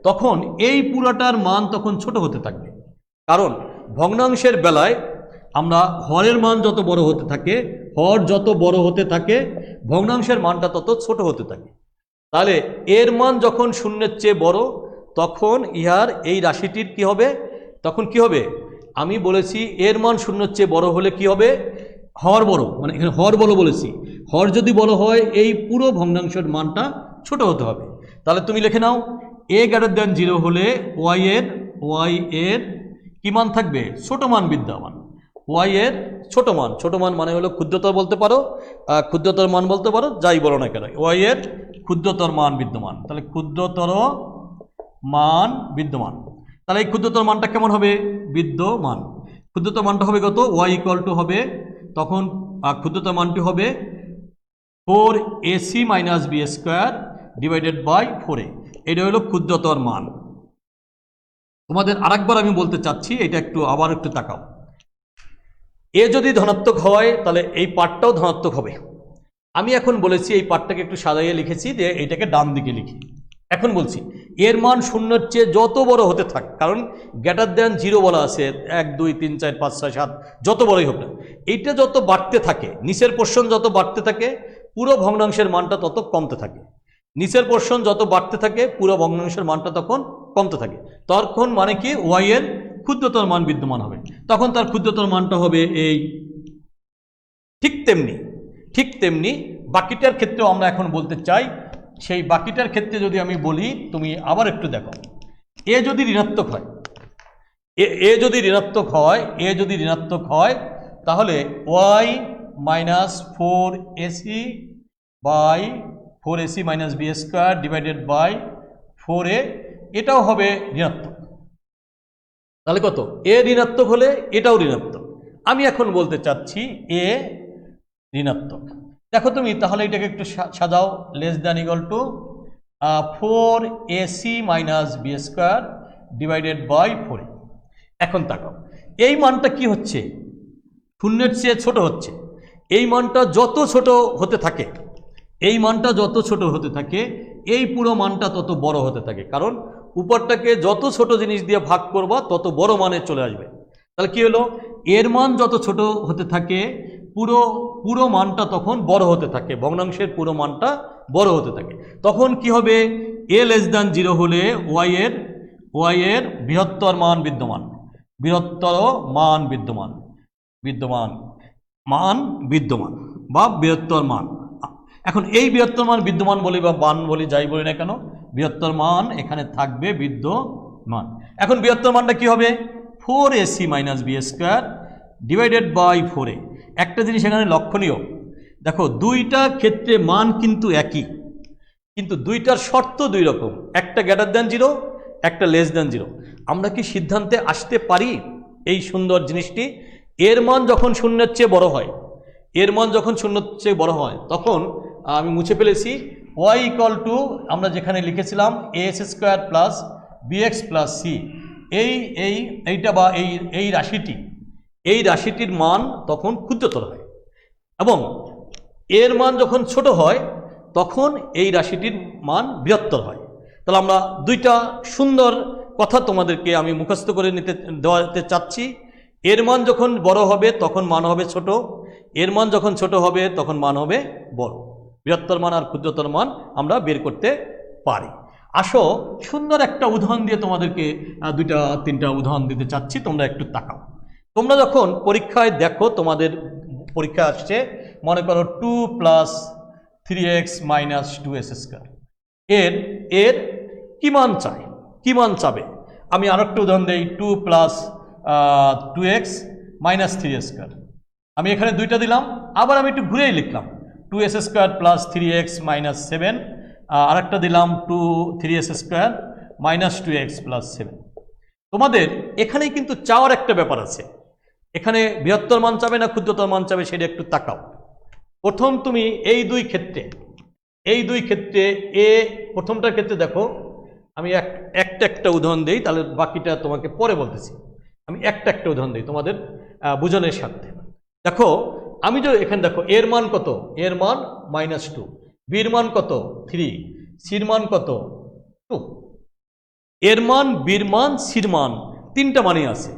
Speaker 1: তখন এই পুরাটার মান তখন ছোট হতে থাকবে। কারণ ভগ্নাংশের বেলায় আমরা হরের মান যত বড় হতে থাকে, ভগ্নাংশের মানটা তত ছোট হতে থাকে। তাহলে এর মান যখন শূন্যের চেয়ে বড়, তখন ইহার এই রাশিটির কি হবে, তখন কি হবে, আমি বলেছি এর মান শূন্যের চেয়ে বড় হলে কি হবে, হর বড়, মানে এখানে হর বড় বলেছি, হর যদি বড় হয় এই পুরো ভগ্নাংশের মানটা ছোট হতে হবে। তাহলে তুমি লিখে নাও এ গ্রেটার দ্যান 0 হলে ওয়াই এর কি মান থাকবে, ছোট মান বিদ্যমান। ওয়াই এর ছোট মান মানে হলো ক্ষুদ্রতর বলতে পারো, ক্ষুদ্রতর মান বলতে পারো, যাই বলো না কেন, ওয়াই এর ক্ষুদ্রতর মান বিদ্যমান। তাহলে ক্ষুদ্রতর মান বিদ্যমান, তাহলে এই ক্ষুদ্রতর মানটা কেমন হবে, বিদ্যমান। ক্ষুদ্রতর মানটা হবে কত, ওয়াই ইকুয়াল টু হবে তখন ক্ষুদ্রতর মানটি হবে 4ac minus b square divided by 4a। এটা হলো ক্ষুদ্রতর মান। তোমাদের আরেকবার আমি বলতে চাচ্ছি, এটা আবার একটু তাকাও। এ যদি ধনাত্মক হয় তাহলে এই পার্টটাও ধনাত্মক হবে। আমি এখন বলেছি এই পার্টটাকে একটু সাজাইয়ে লিখেছি যে এইটাকে ডান দিকে লিখি। এখন বলছি এর মান শূন্যের চেয়ে যত বড় হতে থাক, কারণ গ্রেটার দ্যান 0 বলা আছে, 1 2 3 4 5 6 7 যত বড়ই হোক না, এইটা যত বাড়তে থাকে, নিচের পোর্শন যত বাড়তে থাকে পুরো ভগ্নাংশের মানটা তত কমতে থাকে। নিচের পোর্শন যত বাড়তে থাকে পুরো ভগ্নাংশের মানটা তখন কমতে থাকে। তখন মানে কি, ওয়াই এর ক্ষুদ্রতর মান বিদ্যমান হবে, তখন তার ক্ষুদ্রতর মানটা হবে এই। ঠিক তেমনি বাকিটার ক্ষেত্রেও আমরা এখন বলতে চাই। সেই বাকিটার ক্ষেত্রে যদি আমি বলি, তুমি আবার একটু দেখো, এ যদি ঋণাত্মক হয় তাহলে y minus 4ac by 4ac minus b square divided by 4a, এটাও হবে ঋণাত্মক। তাহলে কত? এ ঋণাত্মক হলে এটাও ঋণাত্মক। আমি এখন বলতে চাচ্ছি এ ঋণাত্মক। দেখো তুমি তাহলে এটাকে একটু সাজাও, less than equal to 4ac minus b square divided by 4a। এখন তাকাও, এই মানটা কি হচ্ছে? শূন্যের চেয়ে ছোট হচ্ছে। এই মানটা যত ছোট হতে থাকে, এই মানটা যত ছোট হতে থাকে, এই পুরো মানটা তত বড় হতে থাকে, কারণ উপরটাকে যত ছোট জিনিস দিয়ে ভাগ করবা তত বড় মানে চলে আসবে। তাহলে কি হলো? এর মান যত ছোট হতে থাকে পুরো মানটা তখন বড় হতে থাকে, ভগ্নাংশের পুরো মানটা বড় হতে থাকে। তখন কি হবে? এ লেস দ্যান 0 হলে ওয়াই এর বৃহত্তর মান বিদ্যমান, বৃহত্তর মান বিদ্যমান বা বৃহত্তর মান। এখন এই বৃহত্তর মান বিদ্যমান বলি বা মান বলি, যাই বলি না কেন, বৃহত্তর মান এখানে থাকবে বিদ্যমান। এখন বৃহত্তর মানটা কি হবে? 4ac minus b square divided by 4a। একটা জিনিস এখানে লক্ষণীয়, দেখো দুইটা ক্ষেত্রে মান কিন্তু একই, কিন্তু দুইটার শর্ত দুই রকম, একটা গ্রেটার দ্যান 0, একটা লেস দ্যান 0। আমরা কি সিদ্ধান্তে আসতে পারি এই সুন্দর জিনিসটি? এর মান যখন শূন্যের চেয়ে বড় হয়, এর মান যখন শূন্যের চেয়ে বড় হয়, তখন আমি মুছে ফেলেছি y ইকুয়াল টু আমরা যেখানে লিখেছিলাম as square plus bx plus c, এইটা বা এই রাশিটির মান তখন ক্ষুদ্রতর হয়, এবং এর মান যখন ছোট হয় তখন এই রাশিটির মান বৃহত্তর হয়। তাহলে আমরা দুইটা সুন্দর কথা তোমাদেরকে আমি মুখস্থ করে দেওয়াতে চাচ্ছি। এর মান যখন বড় হবে তখন মান হবে ছোট, এর মান যখন ছোট হবে তখন মান হবে বড়। বৃহত্তর মান আর ক্ষুদ্রতর মান আমরা বের করতে পারি। আসো সুন্দর একটা উদাহরণ দিয়ে তোমাদেরকে দুইটা তিনটা উদাহরণ দিতে চাচ্ছি, তোমরা একটু তাকাও। তোমরা যখন পরীক্ষায় দেখো, তোমাদের পরীক্ষা আসছে, মনে করো 2 plus 3x minus 2s square, এর কি মান চাই, কি মান চাবে? আমি আর একটা উদাহরণ দিই, 2 plus 2x minus 3s square. আমি এখানে দুইটা দিলাম, আবার আমি একটু ঘুরেই লিখলাম 2s square plus 3x minus 7, আর একটা দিলাম 3s square minus 2x plus 7। তোমাদের এখানেই কিন্তু চাওয়ার একটা ব্যাপার আছে, এখানে বৃহত্তর মান চাবে না ক্ষুদ্রতর মান চাবে, সেটা একটু তাকাও। প্রথম তুমি এই দুই ক্ষেত্রে প্রথমটার ক্ষেত্রে দেখো, আমি একটা উদাহরণ দিই, তাহলে বাকিটা তোমাকে পরে বলতেছি। আমি একটা উদাহরণ দিই তোমাদের বোঝানোর সাথে। দেখো আমি যে এখানে দেখো এর মান কত, এর মান -2, বির মান কত 3, সির মান কত 2। এর মান, বির মান, সির মান তিনটা মানই আছে।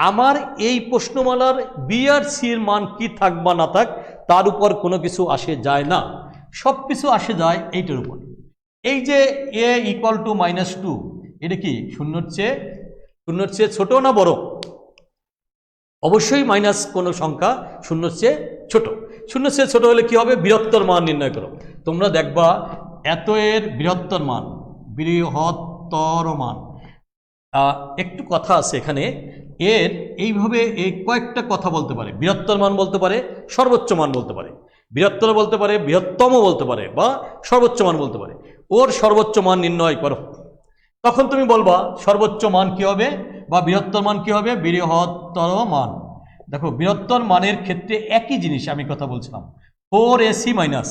Speaker 1: আমার এই প্রশ্নমালার বি আর সির মান কি থাক বা না থাক তার উপর কোনো কিছু আসে যায় না, সব কিছু আসে যায় এইটার উপর। এই যে এ ইকুয়াল টু -2, এটা কি শূন্যর চেয়ে ছোট না বড়? অবশ্যই মাইনাস কোনো সংখ্যা শূন্যর চেয়ে ছোট। শূন্যর চেয়ে ছোট হলে কি হবে? বৃহত্তর মান নির্ণয় করো। তোমরা দেখবা এত এর বৃহত্তর মান, একটু কথা আছে এখানে, এর এইভাবে এই কয়েকটা কথা বলতে পারে। বৃহত্তর মান বলতে পারে, সর্বোচ্চ মান বলতে পারে, বৃহত্তর বলতে পারে, বৃহত্তম বলতে পারে, বা সর্বোচ্চ মান বলতে পারে। ওর সর্বোচ্চ মান নির্ণয় করো, তখন তুমি বলবা সর্বোচ্চ মান কি হবে বা বৃহত্তর মান কি হবে? বৃহত্তর মান। দেখো বৃহত্তর মানের ক্ষেত্রে একই জিনিস আমি কথা বলছিলাম, 4ac মাইনাস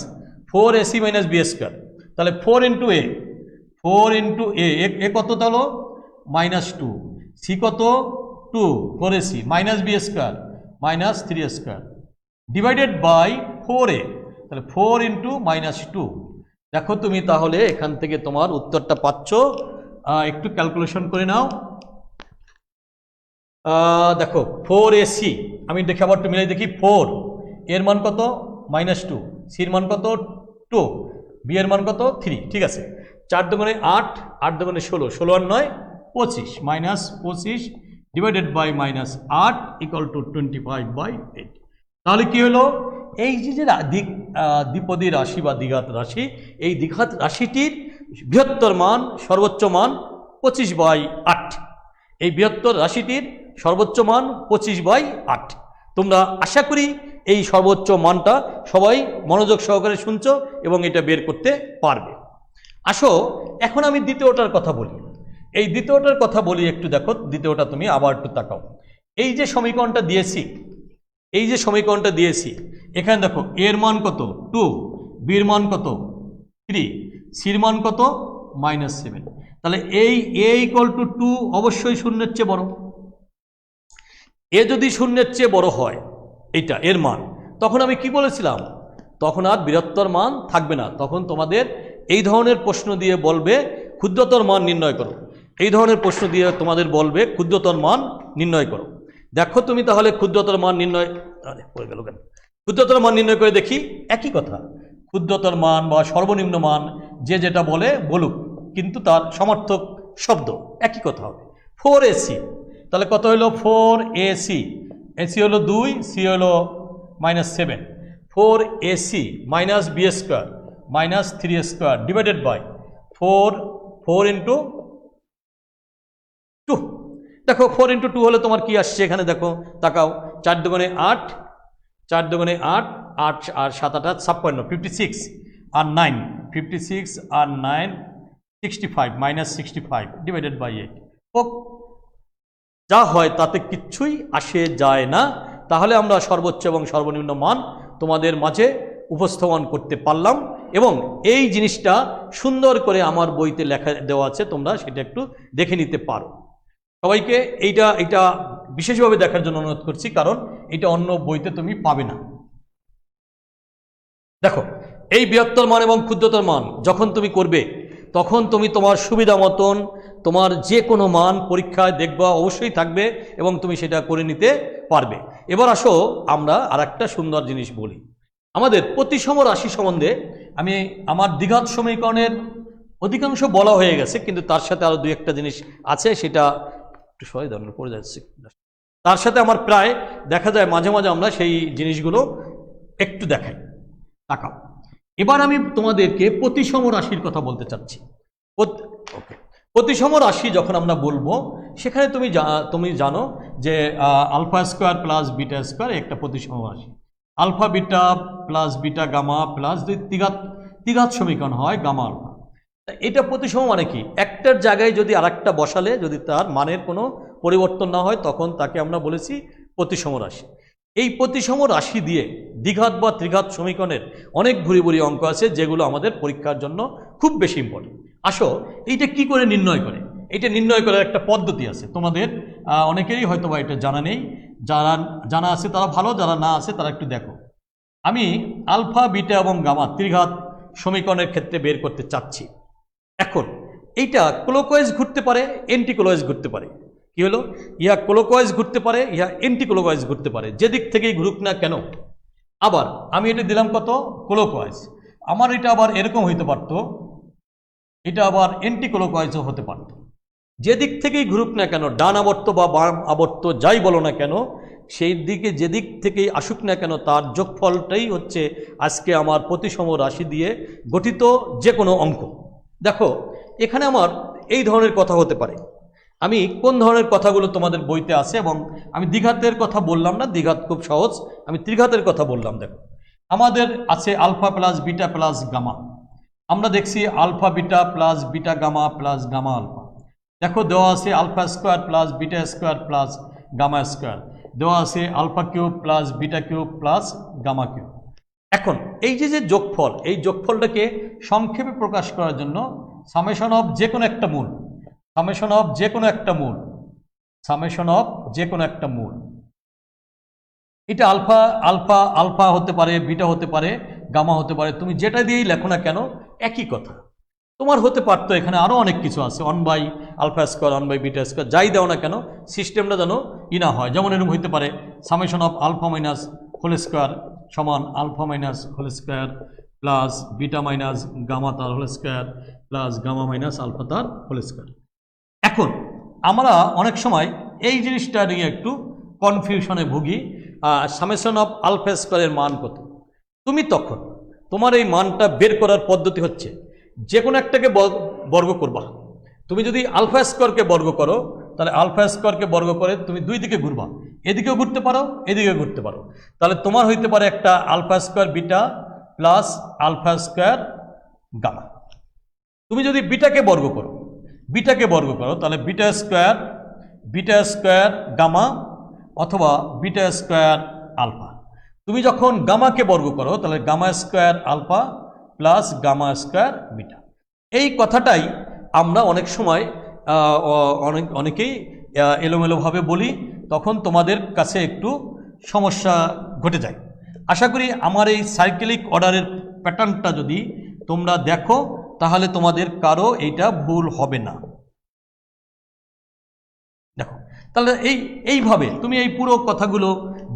Speaker 1: বি স্কোয়ার। তাহলে 4 ইন্টু এ কত হলো -2, সি কত 2, 4ac minus b square minus 3 square divided by 4a। তাহলে 4 ইন্টু -2। দেখো তুমি তাহলে এখান থেকে তোমার উত্তরটা পাচ্ছ, একটু ক্যালকুলেশন করে নাও। দেখো 4ac, আমি দেখে আবার একটু মিলাই দেখি, 4 এর মান কত -2, সির মান কত 2, বি এর মান কত 3। ঠিক আছে, 4 দুগুণে 8, 8 দুগুণে 16, 16 আর 9 25, -25 ডিভাইডেড বাই -8 ইকুয়াল টু 25/8। তাহলে কি হলো? এই যে দ্বিপদী রাশি বা দ্বিঘাত রাশি, এই দ্বিঘাত রাশিটির বৃহত্তর মান, সর্বোচ্চ মান 25/8। এই বৃহত্তর রাশিটির সর্বোচ্চ মান 25/8। তোমরা আশা করি এই সর্বোচ্চ মানটা সবাই মনোযোগ সহকারে শুনছো এবং এটা বের করতে পারবে। আসো এখন আমি দ্বিতীয়টার কথা বলি। এই দ্বিতীয়টার কথা বলি, একটু দেখো দ্বিতীয়টা, তুমি আবার একটু তাকাও। এই যে সমীকরণটা দিয়েছি, এই যে সমীকরণটা দিয়েছি, এখানে দেখো এর মান কত 2, বির মান কত 3, সির মান কত -7। তাহলে এই a = 2 অবশ্যই শূন্যের চেয়ে বড়। এ যদি শূন্যের চেয়ে বড় হয় এইটা এর মান, তখন আমি কি বলেছিলাম, তখন আর বৃহত্তর মান থাকবে না। তখন তোমাদের এই ধরনের প্রশ্ন দিয়ে বলবে ক্ষুদ্রতর মান নির্ণয় করো, এই ধরনের প্রশ্ন দিয়ে তোমাদের বলবে ক্ষুদ্রতর মান নির্ণয় করো। দেখো তুমি তাহলে ক্ষুদ্রতর মান নির্ণয়, পড়ে গেল কেন, ক্ষুদ্রতর মান নির্ণয় করে দেখি। একই কথা, ক্ষুদ্রতর মান বা সর্বনিম্ন মান যে যেটা বলে বলুক, কিন্তু তার সমার্থক শব্দ একই কথা হবে। 4ac, তাহলে কত হলো 4ac, ac হলো 2, c হলো -7, 4ac minus b square minus 3a² divided by 4 into 2। দেখো 4 ইন্টু 2 হলে তোমার কি আসছে, এখানে দেখো তাকাও, 4 দুগুণে 8, 4 দুগুণে 8, 8 আর 7 8 56, 56 আর 9, 56 আর 9 65, -65 ডিভাইডেড বাই 8। ও যা হয় তাতে কিচ্ছুই আসে যায় না। তাহলে আমরা সর্বোচ্চ এবং সর্বনিম্ন মান তোমাদের মাঝে উপস্থাপন করতে পারলাম, এবং এই জিনিসটা সুন্দর করে আমার বইতে লেখা দেওয়া আছে, তোমরা সেটা একটু দেখে নিতে পারো। সবাইকে এইটা বিশেষভাবে দেখার জন্য অনুরোধ করছি, কারণ এটা অন্য বইতে তুমি পাবে না। দেখো এই বৃহত্তর মান এবং ক্ষুদ্রতর মান যখন তুমি করবে, তখন তুমি তোমার সুবিধা মতন তোমার যে কোনো মান পরীক্ষায় দেখবা অবশ্যই থাকবে, এবং তুমি সেটা করে নিতে পারবে। এবার আসো আমরা আর একটা সুন্দর জিনিস বলি। আমাদের প্রতিসম রাশি সম্বন্ধে আমি আমার দ্বিঘাত সমীকরণের অধিকাংশ বলা হয়ে গেছে, কিন্তু তার সাথে আরও 2-1টা জিনিস আছে, সেটা একটু সবাই ধরনের পড়ে যাচ্ছে, তার সাথে আমার প্রায় দেখা যায় মাঝে মাঝে আমরা সেই জিনিসগুলো একটু দেখাই। তাকাও, এবার আমি তোমাদেরকে প্রতিসম রাশির কথা বলতে চাচ্ছি। ওকে, প্রতিসম রাশি যখন আমরা বলবো, সেখানে তুমি জানো যে alpha square plus beta square একটা প্রতিসম রাশি। Alpha beta plus beta gamma plus দুই দ্বিঘাত সমীকরণ হয় গামা আলফা। এটা প্রতিসম মানে কি, একটার জায়গায় যদি আরেকটা বসালে যদি তার মানের কোনো পরিবর্তন না হয়, তখন তাকে আমরা বলেছি প্রতিসম রাশি। এই প্রতিসম রাশি দিয়ে দ্বিঘাত বা ত্রিঘাত সমীকরণের অনেক ভুরি ভুরি অঙ্ক আছে, যেগুলো আমাদের পরীক্ষার জন্য খুব বেশি ইম্পর্টেন্ট। আসো এইটা কি করে নির্ণয় করে, এটা নির্ণয় করার একটা পদ্ধতি আছে। তোমাদের অনেকেরই হয়তো বা এটা জানা নেই, যারা জানা আছে তারা ভালো, যারা না আছে তারা একটু দেখো। আমি আলফা বিটা এবং গামা ত্রিঘাত সমীকরণের ক্ষেত্রে বের করতে চাচ্ছি। এখন এইটা ক্লকওয়াইজ ঘুরতে পারে, এন্টি ক্লকওয়াইজ ঘুরতে পারে। কি হলো, ইহা ক্লকওয়াইজ ঘুরতে পারে, ইহা এন্টি ক্লকওয়াইজ ঘুরতে পারে, যেদিক থেকেই ঘুরুক না কেন। আবার আমি এটা দিলাম কত ক্লকওয়াইজ, আমার এটা আবার এরকম হইতে পারতো, এটা আবার এন্টি ক্লকওয়াইজও হতে পারত। যেদিক থেকেই ঘুরুক না কেন, ডান আবর্ত বা বাম আবর্ত যাই বলো না কেন, সেই দিকে যেদিক থেকেই আসুক না কেন, তার যোগফলটাই হচ্ছে আজকে আমার প্রতিসম রাশি দিয়ে গঠিত যে কোনো অঙ্ক। দেখো এখানে আমার এই ধরনের কথা হতে পারে। আমি কোন ধরনের কথাগুলো তোমাদের বইতে আছে, এবং আমি দ্বিঘাতের কথা বললাম না, দ্বিঘাত খুব সহজ, আমি ত্রিঘাতের কথা বললাম। দেখো আমাদের আছে alpha plus beta plus gamma. আমরা দেখছি alpha beta plus beta gamma plus gamma alpha. দেখো দেওয়া আছে alpha square plus beta square plus gamma square, দেওয়া আছে alpha cube plus beta cube plus gamma cube. এখন এই যে যোগফল, এই যোগফলটাকে সংক্ষেপে প্রকাশ করার জন্য সামেশন অফ যে কোনো একটা মূল, সামেশন অফ যে কোনো একটা মূল, সামেশন অফ যে কোনো একটা মূল, এটা আলফা আলফা আলফা হতে পারে, বিটা হতে পারে, গামা হতে পারে, তুমি যেটা দিয়েই লেখো না কেন একই কথা। তোমার হতে পারতো এখানে আরও অনেক কিছু আছে, 1 আলফা স্কোয়ার 1 বিটা স্কোয়ার, যাই দাও না কেন সিস্টেমটা যেন না হয়। যেমন এরকম হইতে পারে summation of alpha minus whole square সমান alpha minus whole square plus beta minus gamma তার whole square plus gamma minus alpha তার হোল স্কোয়ার। এখন আমরা অনেক সময় এই জিনিসটা নিয়ে একটু কনফিউশনে ভুগি, সামেশন অফ আলফা স্কোয়ারের মান কত। তুমি তখন তোমার এই মানটা বের করার পদ্ধতি হচ্ছে যে কোনো একটাকে বর্গ করবা। তুমি যদি আলফা স্কোয়ারকে বর্গ করো, তাহলে আলফা স্কোয়ারকে বর্গ করে তুমি দুই দিকে ঘুরবা, এদিকেও ঘুরতে পারো, এদিকেও ঘুরতে পারো। তাহলে তোমার হইতে পারে একটা alpha square beta plus alpha square gamma. তুমি যদি বিটাকে বর্গ করো, তাহলে বিটা স্কোয়ার গামা অথবা বিটা স্কোয়ার আলফা। তুমি যখন গামাকে বর্গ করো তাহলে gamma square alpha plus gamma square beta. এই কথাটাই আমরা অনেক সময় অনেকেই এলোমেলোভাবে বলি, তখন তোমাদের কাছে একটু সমস্যা ঘটে যায়। আশা করি আমার এই সাইক্লিক অর্ডারের প্যাটার্নটা যদি তোমরা দেখো তাহলে তোমাদের কারো এইটা ভুল হবে না। দেখো, তাহলে এইভাবে তুমি এই পুরো কথাগুলো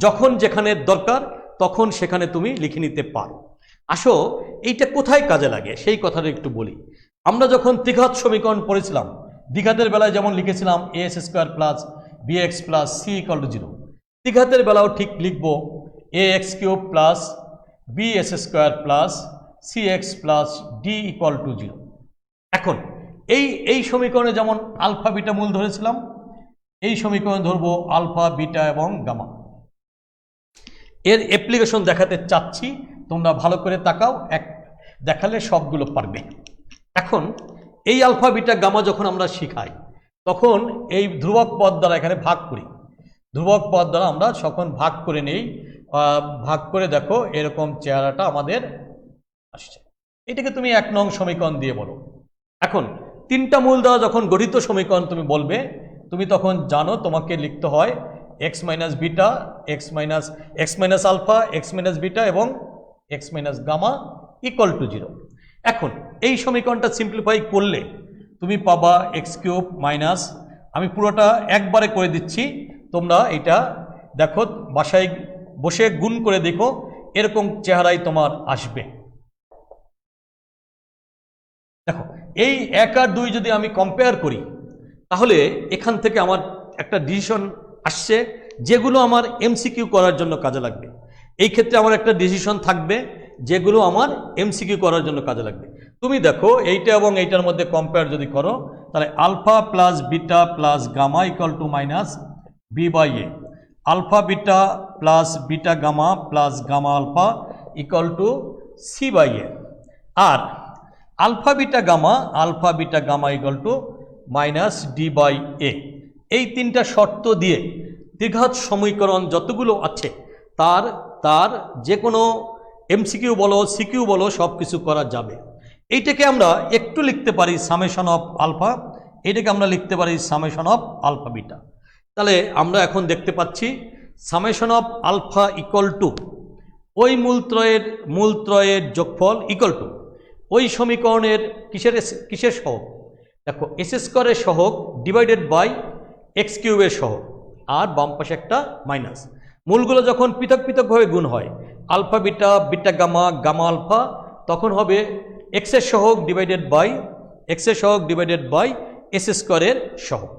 Speaker 1: যখন যেখানে দরকার তখন সেখানে তুমি লিখে নিতে পারো। আসো এইটা কোথায় কাজে লাগে সেই কথাটা একটু বলি। আমরা যখন ত্রিঘাত সমীকরণ পড়েছিলাম, দ্বিঘাতের বেলায় যেমন লিখেছিলাম ax square plus bx plus c equal to 0, ত্রিঘাতের বেলাও ঠিক লিখবো ax cube plus bs square plus cx plus d equal to 0। এখন এই সমীকরণে যেমন আলফা বিটা মূল ধরেছিলাম, এই সমীকরণ ধরবো আলফা বিটা এবং গামা। এর অ্যাপ্লিকেশন দেখাতে চাচ্ছি, তোমরা ভালো করে তাকাও, দেখালে সবগুলো পারবে। এখন এই আলফা বিটা গামা যখন আমরা শিখাই তখন এই ধ্রুবক পদ দ্বারা এখানে ভাগ করি, ধ্রুবক পদ দ্বারা আমরা যখন ভাগ করে নেই, ভাগ করে দেখো এরকম চেহারাটা আমাদের আসছে। এটাকে তুমি 1 নং সমীকরণ দিয়ে বলো। এখন 3টা মূল দ্বারা যখন গঠিত সমীকরণ তুমি বলবে, তুমি তখন জানো তোমাকে লিখতে হয় x minus beta, x minus alpha, x minus beta এবং x minus gamma equal to 0। এখন এই সমীকরণটা সিম্পলিফাই করলে তুমি পাবা x কিউব মাইনাস, আমি পুরোটা একবারে করে দিচ্ছি, তোমরা এটা দেখো বাসায় বসে গুণ করে দেখো, এরকম চেহারাই তোমার আসবে। দেখো এই 1 আর 2 যদি আমি কম্পেয়ার করি তাহলে এখান থেকে আমার একটা ডিসিশন আসছে যেগুলো আমার এমসিকিউ করার জন্য কাজে লাগবে। এই ক্ষেত্রে আমার একটা ডিসিশন থাকবে যেগুলো আমার এমসিকিউ করার জন্য কাজে লাগবে। তুমি দেখো এইটা এবং এইটার মধ্যে কম্পেয়ার যদি করো তাহলে alpha plus beta plus gamma equal to minus B by A, alpha beta plus beta gamma plus gamma alpha equal to C by এ, আর alpha beta gamma equal to minus D by A. এই 3টা শর্ত দিয়ে দ্বিঘাত সমীকরণ যতগুলো আছে তার যে কোনো এমসিকিউ বলো সিকিউ বলো সব কিছু করা যাবে। এইটাকে আমরা একটু লিখতে পারি সামেশন অফ আলফা, এইটাকে আমরা লিখতে পারি সামেশন অফ আলফা বিটা। তাহলে আমরা এখন দেখতে পাচ্ছি summation of alpha equal to ওই মূলত্রয়ের যোগফল ইকুয়াল টু ওই সমীকরণের কিসের সহগ, দেখো এস স্কোয়ারের সহগ ডিভাইডেড বাই এক্স কিউবের সহগ, আর বাম পাশে একটা মাইনাস। মূলগুলো যখন পৃথক পৃথকভাবে গুণ হয় alpha beta, beta gamma, gamma alpha, তখন হবে এক্সের সহগ ডিভাইডেড বাই এস স্কোয়ারের সহগ।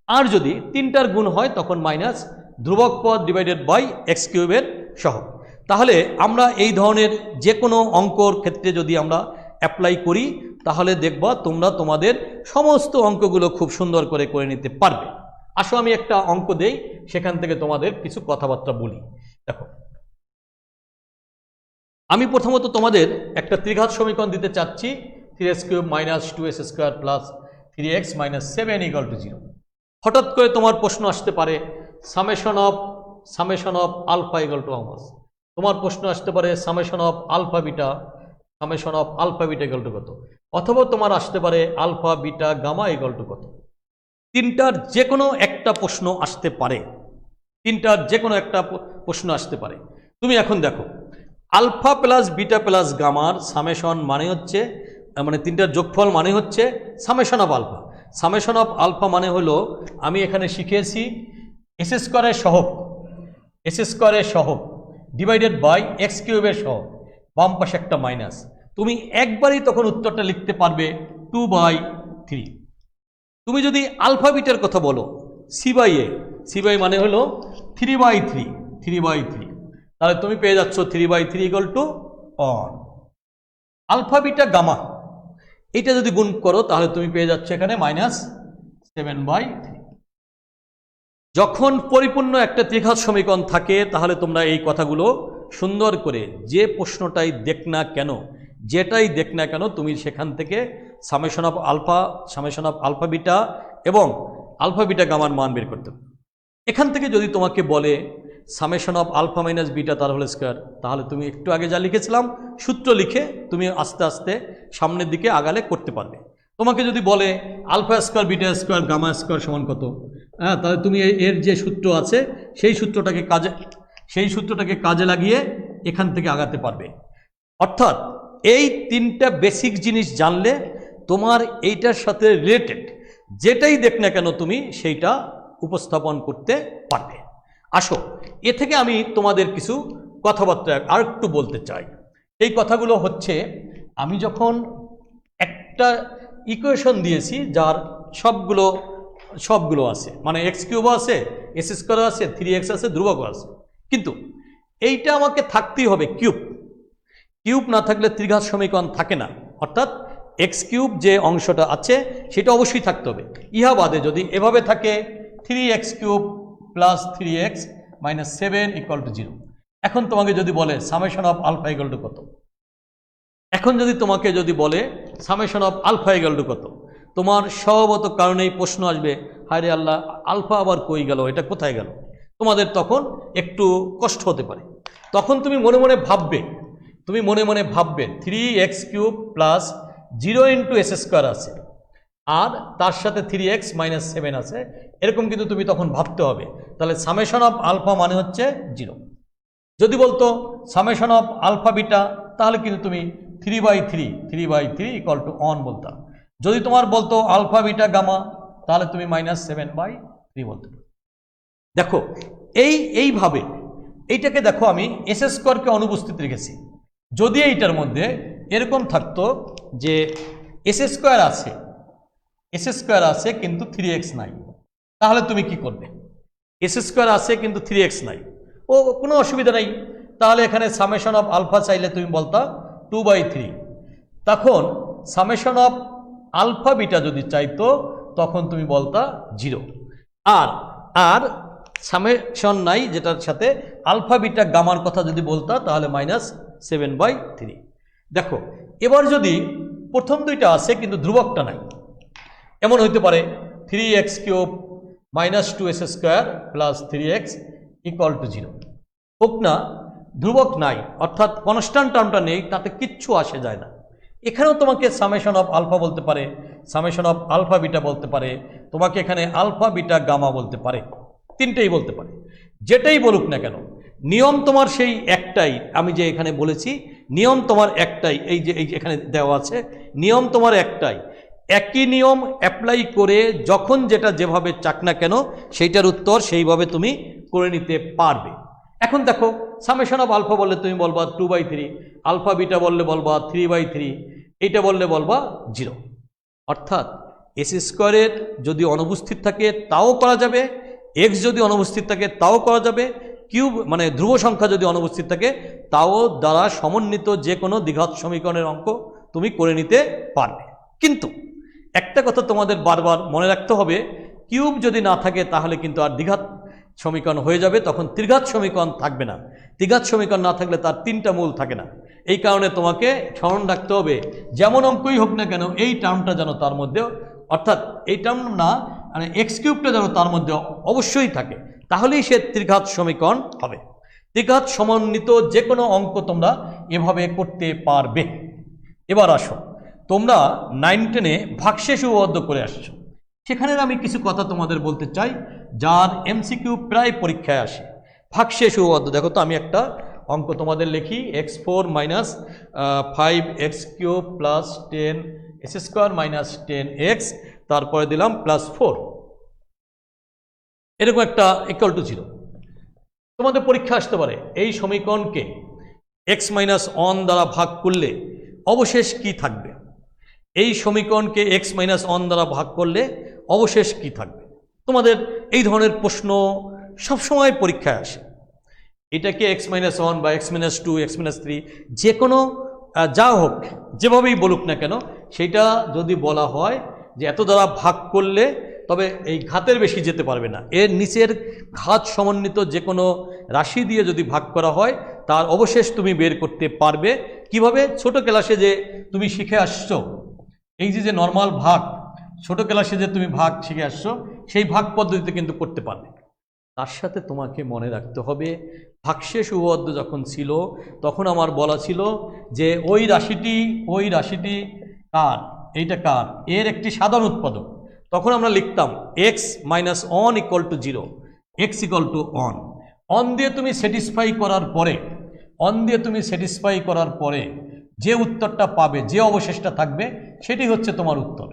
Speaker 1: আর যদি 3টার গুণ হয় তখন মাইনাস ধ্রুবক পদ ডিভাইডেড বাই এক্স কিউবের সহগ। তাহলে আমরা এই ধরনের যে কোনো অঙ্কর ক্ষেত্রে যদি আমরা অ্যাপ্লাই করি তাহলে দেখবা তোমরা তোমাদের সমস্ত অঙ্কগুলো খুব সুন্দর করে নিতে পারবে। আসো আমি একটা অঙ্ক দেই, সেখান থেকে তোমাদের কিছু কথাবার্তা বলি। দেখো আমি প্রথমত তোমাদের একটা ত্রিঘাত সমীকরণ দিতে চাচ্ছি, 3x cube minus 2s square plus 3x minus 7 equal to 0। হঠাৎ করে তোমার প্রশ্ন আসতে পারে summation of alpha equal to how, তোমার প্রশ্ন আসতে পারে summation of alpha beta equal to কত, অথবা তোমার আসতে পারে alpha beta gamma equal to কত। 3টার যে কোনো একটা প্রশ্ন আসতে পারে। তুমি এখন দেখো আলফা প্লাস বিটা প্লাস গামার সামেশন মানে হচ্ছে, মানে 3টার যোগফল মানে হচ্ছে summation of alpha. Summation of alpha মানে হলো আমি এখানে শিখিয়েছি এস স্কোয়ারের সহগ ডিভাইডেড বাই এক্স কিউবের সহগ, বাম পাশে একটা মাইনাস। তুমি একবারই তখন উত্তরটা লিখতে পারবে 2/3। তুমি যদি আলফা বিটার কথা বলো সি বাই মানে হলো 3/3, তাহলে তুমি পেয়ে যাচ্ছ 3/3 equal to 1। Alpha beta gamma এইটা যদি গুণ করো তাহলে তুমি পেয়ে যাচ্ছ এখানে -7/3। যখন পরিপূর্ণ একটা ত্রিঘাত সমীকরণ থাকে তাহলে তোমরা এই কথাগুলো সুন্দর করে যে প্রশ্নটাই দেখ না কেন, যেটাই দেখ না কেন, তুমি সেখান থেকে সামেশন অফ আলফা বিটা এবং আলফা বিটা গামার মান বের করতে হবে। এখান থেকে যদি তোমাকে বলে summation of alpha minus beta তার হোল স্কোয়ার, তাহলে তুমি একটু আগে যা লিখেছিলাম সূত্র লিখে তুমি আস্তে আস্তে সামনের দিকে আগালে করতে পারবে। তোমাকে যদি বলে alpha square beta square gamma square সমান কত, হ্যাঁ, তাহলে তুমি এর যে সূত্র আছে সেই সূত্রটাকে কাজে লাগিয়ে এখান থেকে আগাতে পারবে। অর্থাৎ এই তিনটা বেসিক জিনিস জানলে তোমার এইটার সাথে রিলেটেড যেটাই দেখ না কেন তুমি সেইটা উপস্থাপন করতে পারবে। আসো, এ থেকে আমি তোমাদের কিছু কথাবার্তা আর একটু বলতে চাই। এই কথাগুলো হচ্ছে, আমি যখন একটা ইকুয়েশন দিয়েছি যার সবগুলো আছে, মানে এক্স কিউবও আছে, এস স্কোয়ারও আছে, 3x আছে, ধ্রুবকও আছে, কিন্তু এইটা আমাকে থাকতেই হবে কিউব না থাকলে ত্রিঘাত সমীকরণ থাকে না। অর্থাৎ এক্স কিউব যে অংশটা আছে সেটা অবশ্যই থাকতে হবে। ইহা বাদে যদি এভাবে থাকে 3x cube plus 3x minus 7 equal to 0, এখন তোমাকে যদি বলে summation of alpha equal to কত, summation of alpha equal to কত, তোমার স্বভাবত কারণেই প্রশ্ন আসবে, হায় রে আল্লাহ, আলফা আবার কই গেল, এটা কোথায় গেল? তোমাদের তখন একটু কষ্ট হতে পারে। তখন তুমি মনে মনে ভাববে 3x cube plus 0 into S square আছে আর তার সাথে 3x মাইনাস 7 আছে, এরকম কিন্তু তুমি তখন ভাবতে হবে। তাহলে সামেশন অফ আলফা মানে হচ্ছে 0। যদি বলতো সামেশন অফ আলফা বিটা, তাহলে কিন্তু তুমি 3/3 ইকুয়াল টু 1 বলতাম। যদি তোমার বলতো আলফা বিটা গামা, তাহলে তুমি -7/3 বলতে পারো। দেখো এইভাবে এইটাকে দেখো, আমি এস স্কোয়ারকে অনুপস্থিত রেখেছি। যদি এইটার মধ্যে এরকম থাকতো যে এস স্কোয়ার আছে কিন্তু 3x নাই, তাহলে তুমি কি করবে? এস স্কোয়ার আছে কিন্তু 3x নাই, ও কোনো অসুবিধা নেই, তাহলে এখানে সামেশন অফ আলফা চাইলে তুমি বলতা 2/3। তখন সামেশন অফ আলফা বিটা যদি চাইতো তখন তুমি বলতা 0। আর সামেশন নাই যেটার সাথে আলফা বিটা গামার কথা যদি বলতা, তাহলে -7/3। দেখো, এবার যদি প্রথম দুইটা আছে কিন্তু ধ্রুবকটা নাই, এমন হইতে পারে 3x cube minus 2s square plus 3x equal to 0 হোক না, ধ্রুবক নাই, অর্থাৎ কনস্ট্যান্ট টার্মটা নেই, তাতে কিচ্ছু আসে যায় না। এখানেও তোমাকে সামেশন অফ আলফা বলতে পারে, সামেশন অফ আলফা বিটা বলতে পারে, তোমাকে এখানে আলফা বিটা গামা বলতে পারে, তিনটেই বলতে পারে। যেটাই বলুক না কেন, নিয়ম তোমার সেই একটাই। আমি যে এখানে বলেছি নিয়ম তোমার একটাই, এই যে এখানে দেওয়া আছে নিয়ম তোমার একটাই। একই নিয়ম অ্যাপ্লাই করে যখন যেটা যেভাবে চাক না কেন সেইটার উত্তর সেইভাবে তুমি করে নিতে পারবে। এখন দেখো, সামেশন অফ আলফা বললে তুমি বলবা 2/3, আলফা বিটা বললে বলবা 3/3, এইটা বললে বলবা 0। অর্থাৎ এস স্কোয়ারের যদি অনুপস্থিত থাকে তাও করা যাবে, এক্স যদি অনুপস্থিত থাকে তাও করা যাবে, কিউব মানে ধ্রুব সংখ্যা যদি অনুপস্থিত থাকে তাও দ্বারা সমন্বিত যে কোনো দ্বিঘাত সমীকরণের অঙ্ক তুমি করে নিতে পারবে। কিন্তু একটা কথা তোমাদের বারবার মনে রাখতে হবে, কিউব যদি না থাকে তাহলে কিন্তু আর দ্বিঘাত সমীকরণ হয়ে যাবে, তখন ত্রিঘাত সমীকরণ থাকবে না। ত্রিঘাত সমীকরণ না থাকলে তার তিনটা মূল থাকে না। এই কারণে তোমাকে স্মরণ রাখতে হবে, যেমন অঙ্কই হোক না কেন এই টার্মটা যেন তার মধ্যে, অর্থাৎ এই টার্ম না মানে এক্স কিউবটা যেন তার মধ্যে অবশ্যই থাকে, তাহলেই সে ত্রিঘাত সমীকরণ হবে। ত্রিঘাত সমন্বিত যে কোনো অঙ্ক তোমরা এভাবে করতে পারবে। এবার আসো, তোমরা 9-10-এ ভাগশেষ উপপাদ্য করে আসছো, সেখানে আমি কিছু কথা তোমাদের বলতে চাই যার এমসিকিউ প্রায় পরীক্ষায় আসে। ভাগশেষ উপপাদ্য দেখো তো, আমি একটা অঙ্ক তোমাদের লিখি, x4 - 5x cube plus 10s square minus 10x, তারপরে দিলাম +4, এরকম একটা ইকুয়াল টু 0। তোমাদের পরীক্ষা আসতে পারে এই সমীকরণকে x - 1 দ্বারা ভাগ করলে অবশেষ কি থাকবে, এই সমীকরণকে x - 1 দ্বারা ভাগ করলে অবশেষ কি থাকবে। তোমাদের এই ধরনের প্রশ্ন সবসময় পরীক্ষায় আসে। এটাকে x - 1 বা x - 2 x - 3 যে কোনো যা হোক যেভাবেই বলুক না কেন, সেটা যদি বলা হয় যে এত দ্বারা ভাগ করলে, তবে এই ঘাতের বেশি যেতে পারবে না। এর নিচের ঘাত সমন্বিত যে কোনো রাশি দিয়ে যদি ভাগ করা হয় তার অবশেষ তুমি বের করতে পারবে। কিভাবে? ছোট ক্লাসে যে তুমি শিখে আসছো, এই যে নর্মাল ভাগ, ছোট ক্লাসে যে তুমি ভাগ শিখে আসছো, সেই ভাগ পদ্ধতিতে কিন্তু করতে পারবে। তার সাথে তোমাকে মনে রাখতে হবে, ভাগশেষ উপপাদ্য যখন ছিল তখন আমার বলা ছিল যে ওই রাশিটি কার, এইটা কার, এর একটি সাধারণ উৎপাদক। তখন আমরা লিখতাম x minus on equal to 0, x equal to on. On দিয়ে তুমি স্যাটিসফাই করার পরে যে উত্তরটা পাবে, যে অবশেষটা থাকবে, সেটি হচ্ছে তোমার উত্তর।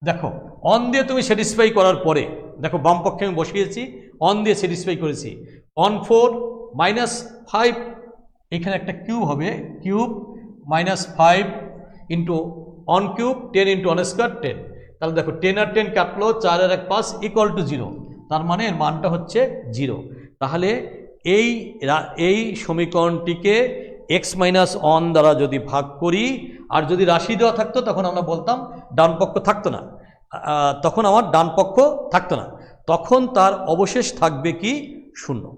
Speaker 1: দেখো অন দিয়ে তুমি স্যাটিসফাই করার পরে, দেখো বাম পক্ষে আমি বসিয়েছি, অন দিয়ে স্যাটিসফাই করেছি। অন 4 মাইনাস 5, এখানে একটা কিউব হবে, cube minus 5 into on cube 10 into on square 10। তাহলে দেখো 10 আর 10 কাটলো, 4 আর 1 5 ইকুয়াল টু 0। তার মানে এর মানটা হচ্ছে 0। তাহলে এই সমীকরণটিকে এক্স মাইনাস অন দ্বারা যদি ভাগ করি, আর যদি রাশি দেওয়া থাকতো তখন আমরা বলতাম ডান পক্ষ থাকতো না, তখন তার অবশেষ থাকবে কি? 0।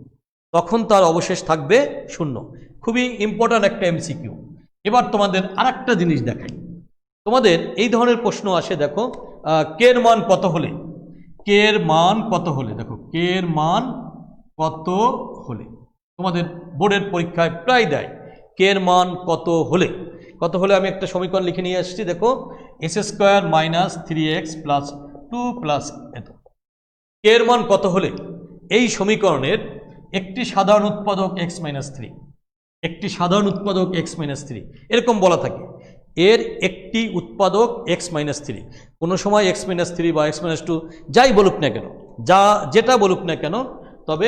Speaker 1: তখন তার অবশেষ থাকবে 0। খুবই ইম্পর্ট্যান্ট একটা এমসিকিউ। এবার তোমাদের আরেকটা জিনিস দেখাই। তোমাদের এই ধরনের প্রশ্ন আসে, দেখো কে এর মান কত হলে, দেখো কে এর মান কত হলে, তোমাদের বোর্ডের পরীক্ষায় প্রায় দেয় কে এর মান কত হলে। আমি একটা সমীকরণ লিখে নিয়ে আসছি, দেখো x square minus 3x plus 2 plus এত। কে এর মান কত হলে এই সমীকরণের একটি সাধারণ উৎপাদক x মাইনাস 3, এরকম বলা থাকে। এর একটি উৎপাদক x মাইনাস 3, কোনো সময় x মাইনাস 3 বা x মাইনাস 2 যাই বলুক না কেন, যেটা বলুক না কেন, তবে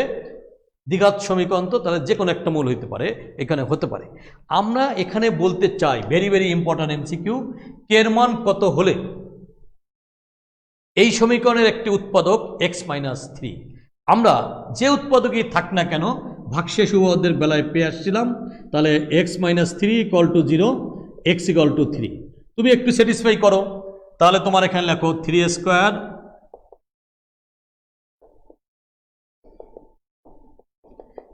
Speaker 1: দ্বিঘাত সমীকরণ তো তাহলে যে কোনো একটা মূল হতে পারে, এখানে হতে পারে। আমরা এখানে বলতে চাই, ভেরি ভেরি ইম্পর্ট্যান্ট এমসিকিউ, কে এর মান কত হলে এই সমীকরণের একটি উৎপাদক x মাইনাস 3, আমরা যে উৎপাদকই থাক না কেন ভাগশেষ উপপাদ্যের বেলায় পেয়ে আসছিলাম। তাহলে x minus 3 equal to 0, x equal to 3। তুমি একটু স্যাটিসফাই করো, তাহলে তোমার এখানে লেখো 3 স্কোয়ার,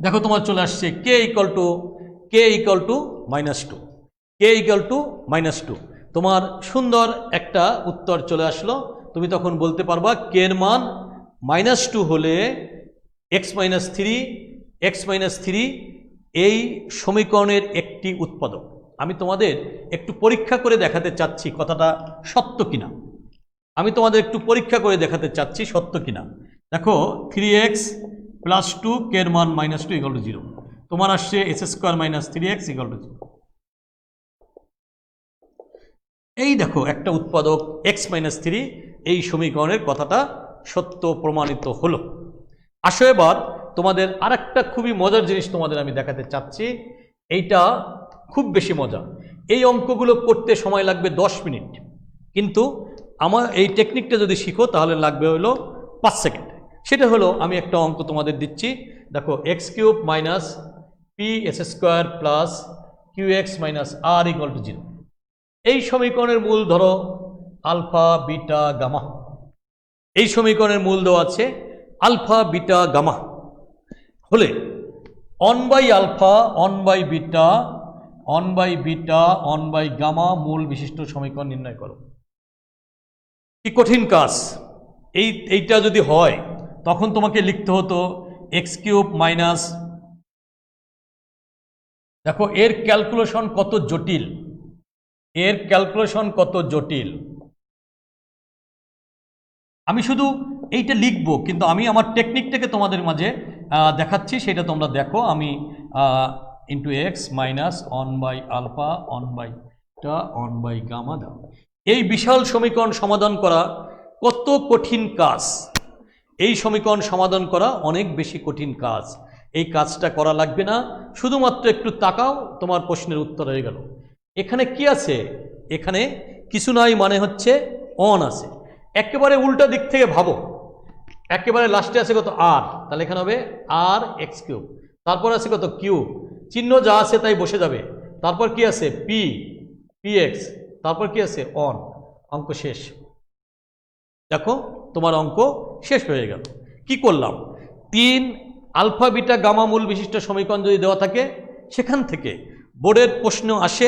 Speaker 1: দেখো তোমার চলে আসছে k ইকুয়াল টু মাইনাস 2, তোমার সুন্দর একটা উত্তর চলে আসলো। তুমি তখন বলতে পারবা k এর মান -2 হলে x মাইনাস 3 এই সমীকরণের একটি উৎপাদক। আমি তোমাদের একটু পরীক্ষা করে দেখাতে চাচ্ছি কথাটা সত্য কিনা, দেখো 3x প্লাস 2 কে এর মান -2 ইকুয়াল টু 0, তোমার আসছে x square minus 3x equal to 0। এই দেখো একটা উৎপাদক x মাইনাস 3, এই সমীকরণের কথাটা সত্য প্রমাণিত হলো। আসো এবার তোমাদের আরেকটা খুবই মজার জিনিস তোমাদের আমি দেখাতে চাচ্ছি, এইটা খুব বেশি মজা। এই অঙ্কগুলো করতে সময় লাগবে 10 মিনিট, কিন্তু আমার এই টেকনিকটা যদি শিখো তাহলে লাগবে হলো 5 সেকেন্ড। সেটা হলো, আমি একটা অঙ্ক তোমাদের দিচ্ছি, দেখো x cube minus p s square plus q x minus r equal to 0। এই সমীকরণের মূল ধরো আলফা বিটা গামা, এই সমীকরণের মূল দেওয়া আছে আলফা বিটা গামা হলে 1 by alpha 1 by beta 1 by gamma মূল বিশিষ্ট সমীকরণ নির্ণয় করো। কি কঠিন কাজ! এইটা যদি হয় তখন তোমাকে লিখতে হতো এক্স কিউব মাইনাস, দেখো এর ক্যালকুলেশন কত জটিল, আমি শুধু এইটা লিখবো, কিন্তু আমি আমার টেকনিকটাকে তোমাদের মাঝে দেখাচ্ছি, সেটা তোমরা দেখো। আমি into x minus 1 by alpha 1 by টা 1 বাই গামা দাও। এই বিশাল সমীকরণ সমাধান করা কত কঠিন কাজ! এই সমীকরণ সমাধান করা অনেক বেশি কঠিন কাজ। এই কাজটা করা লাগবে না, শুধুমাত্র একটু তাকাও, তোমার প্রশ্নের উত্তর হয়ে গেল। এখানে কি আছে? এখানে কিছু নাই, মানে হচ্ছে অন আছে। একেবারে উল্টা দিক থেকে ভাবো, একেবারে লাস্টে আছে কত আর, তাহলে এখানে হবে আর এক্স কিউব, তারপর আছে কত কিউব, চিহ্ন যা আছে তাই বসে যাবে, তারপর কি আছে পি এক্স, তারপর কি আছে অন, অঙ্ক শেষ। দেখো তোমার অঙ্ক শেষ হয়ে গেল। কি করলাম, 3 আলফা বিটা গামা মূল বিশিষ্ট সমীকরণ যদি দেওয়া থাকে, সেখান থেকে বোর্ডের প্রশ্ন আসে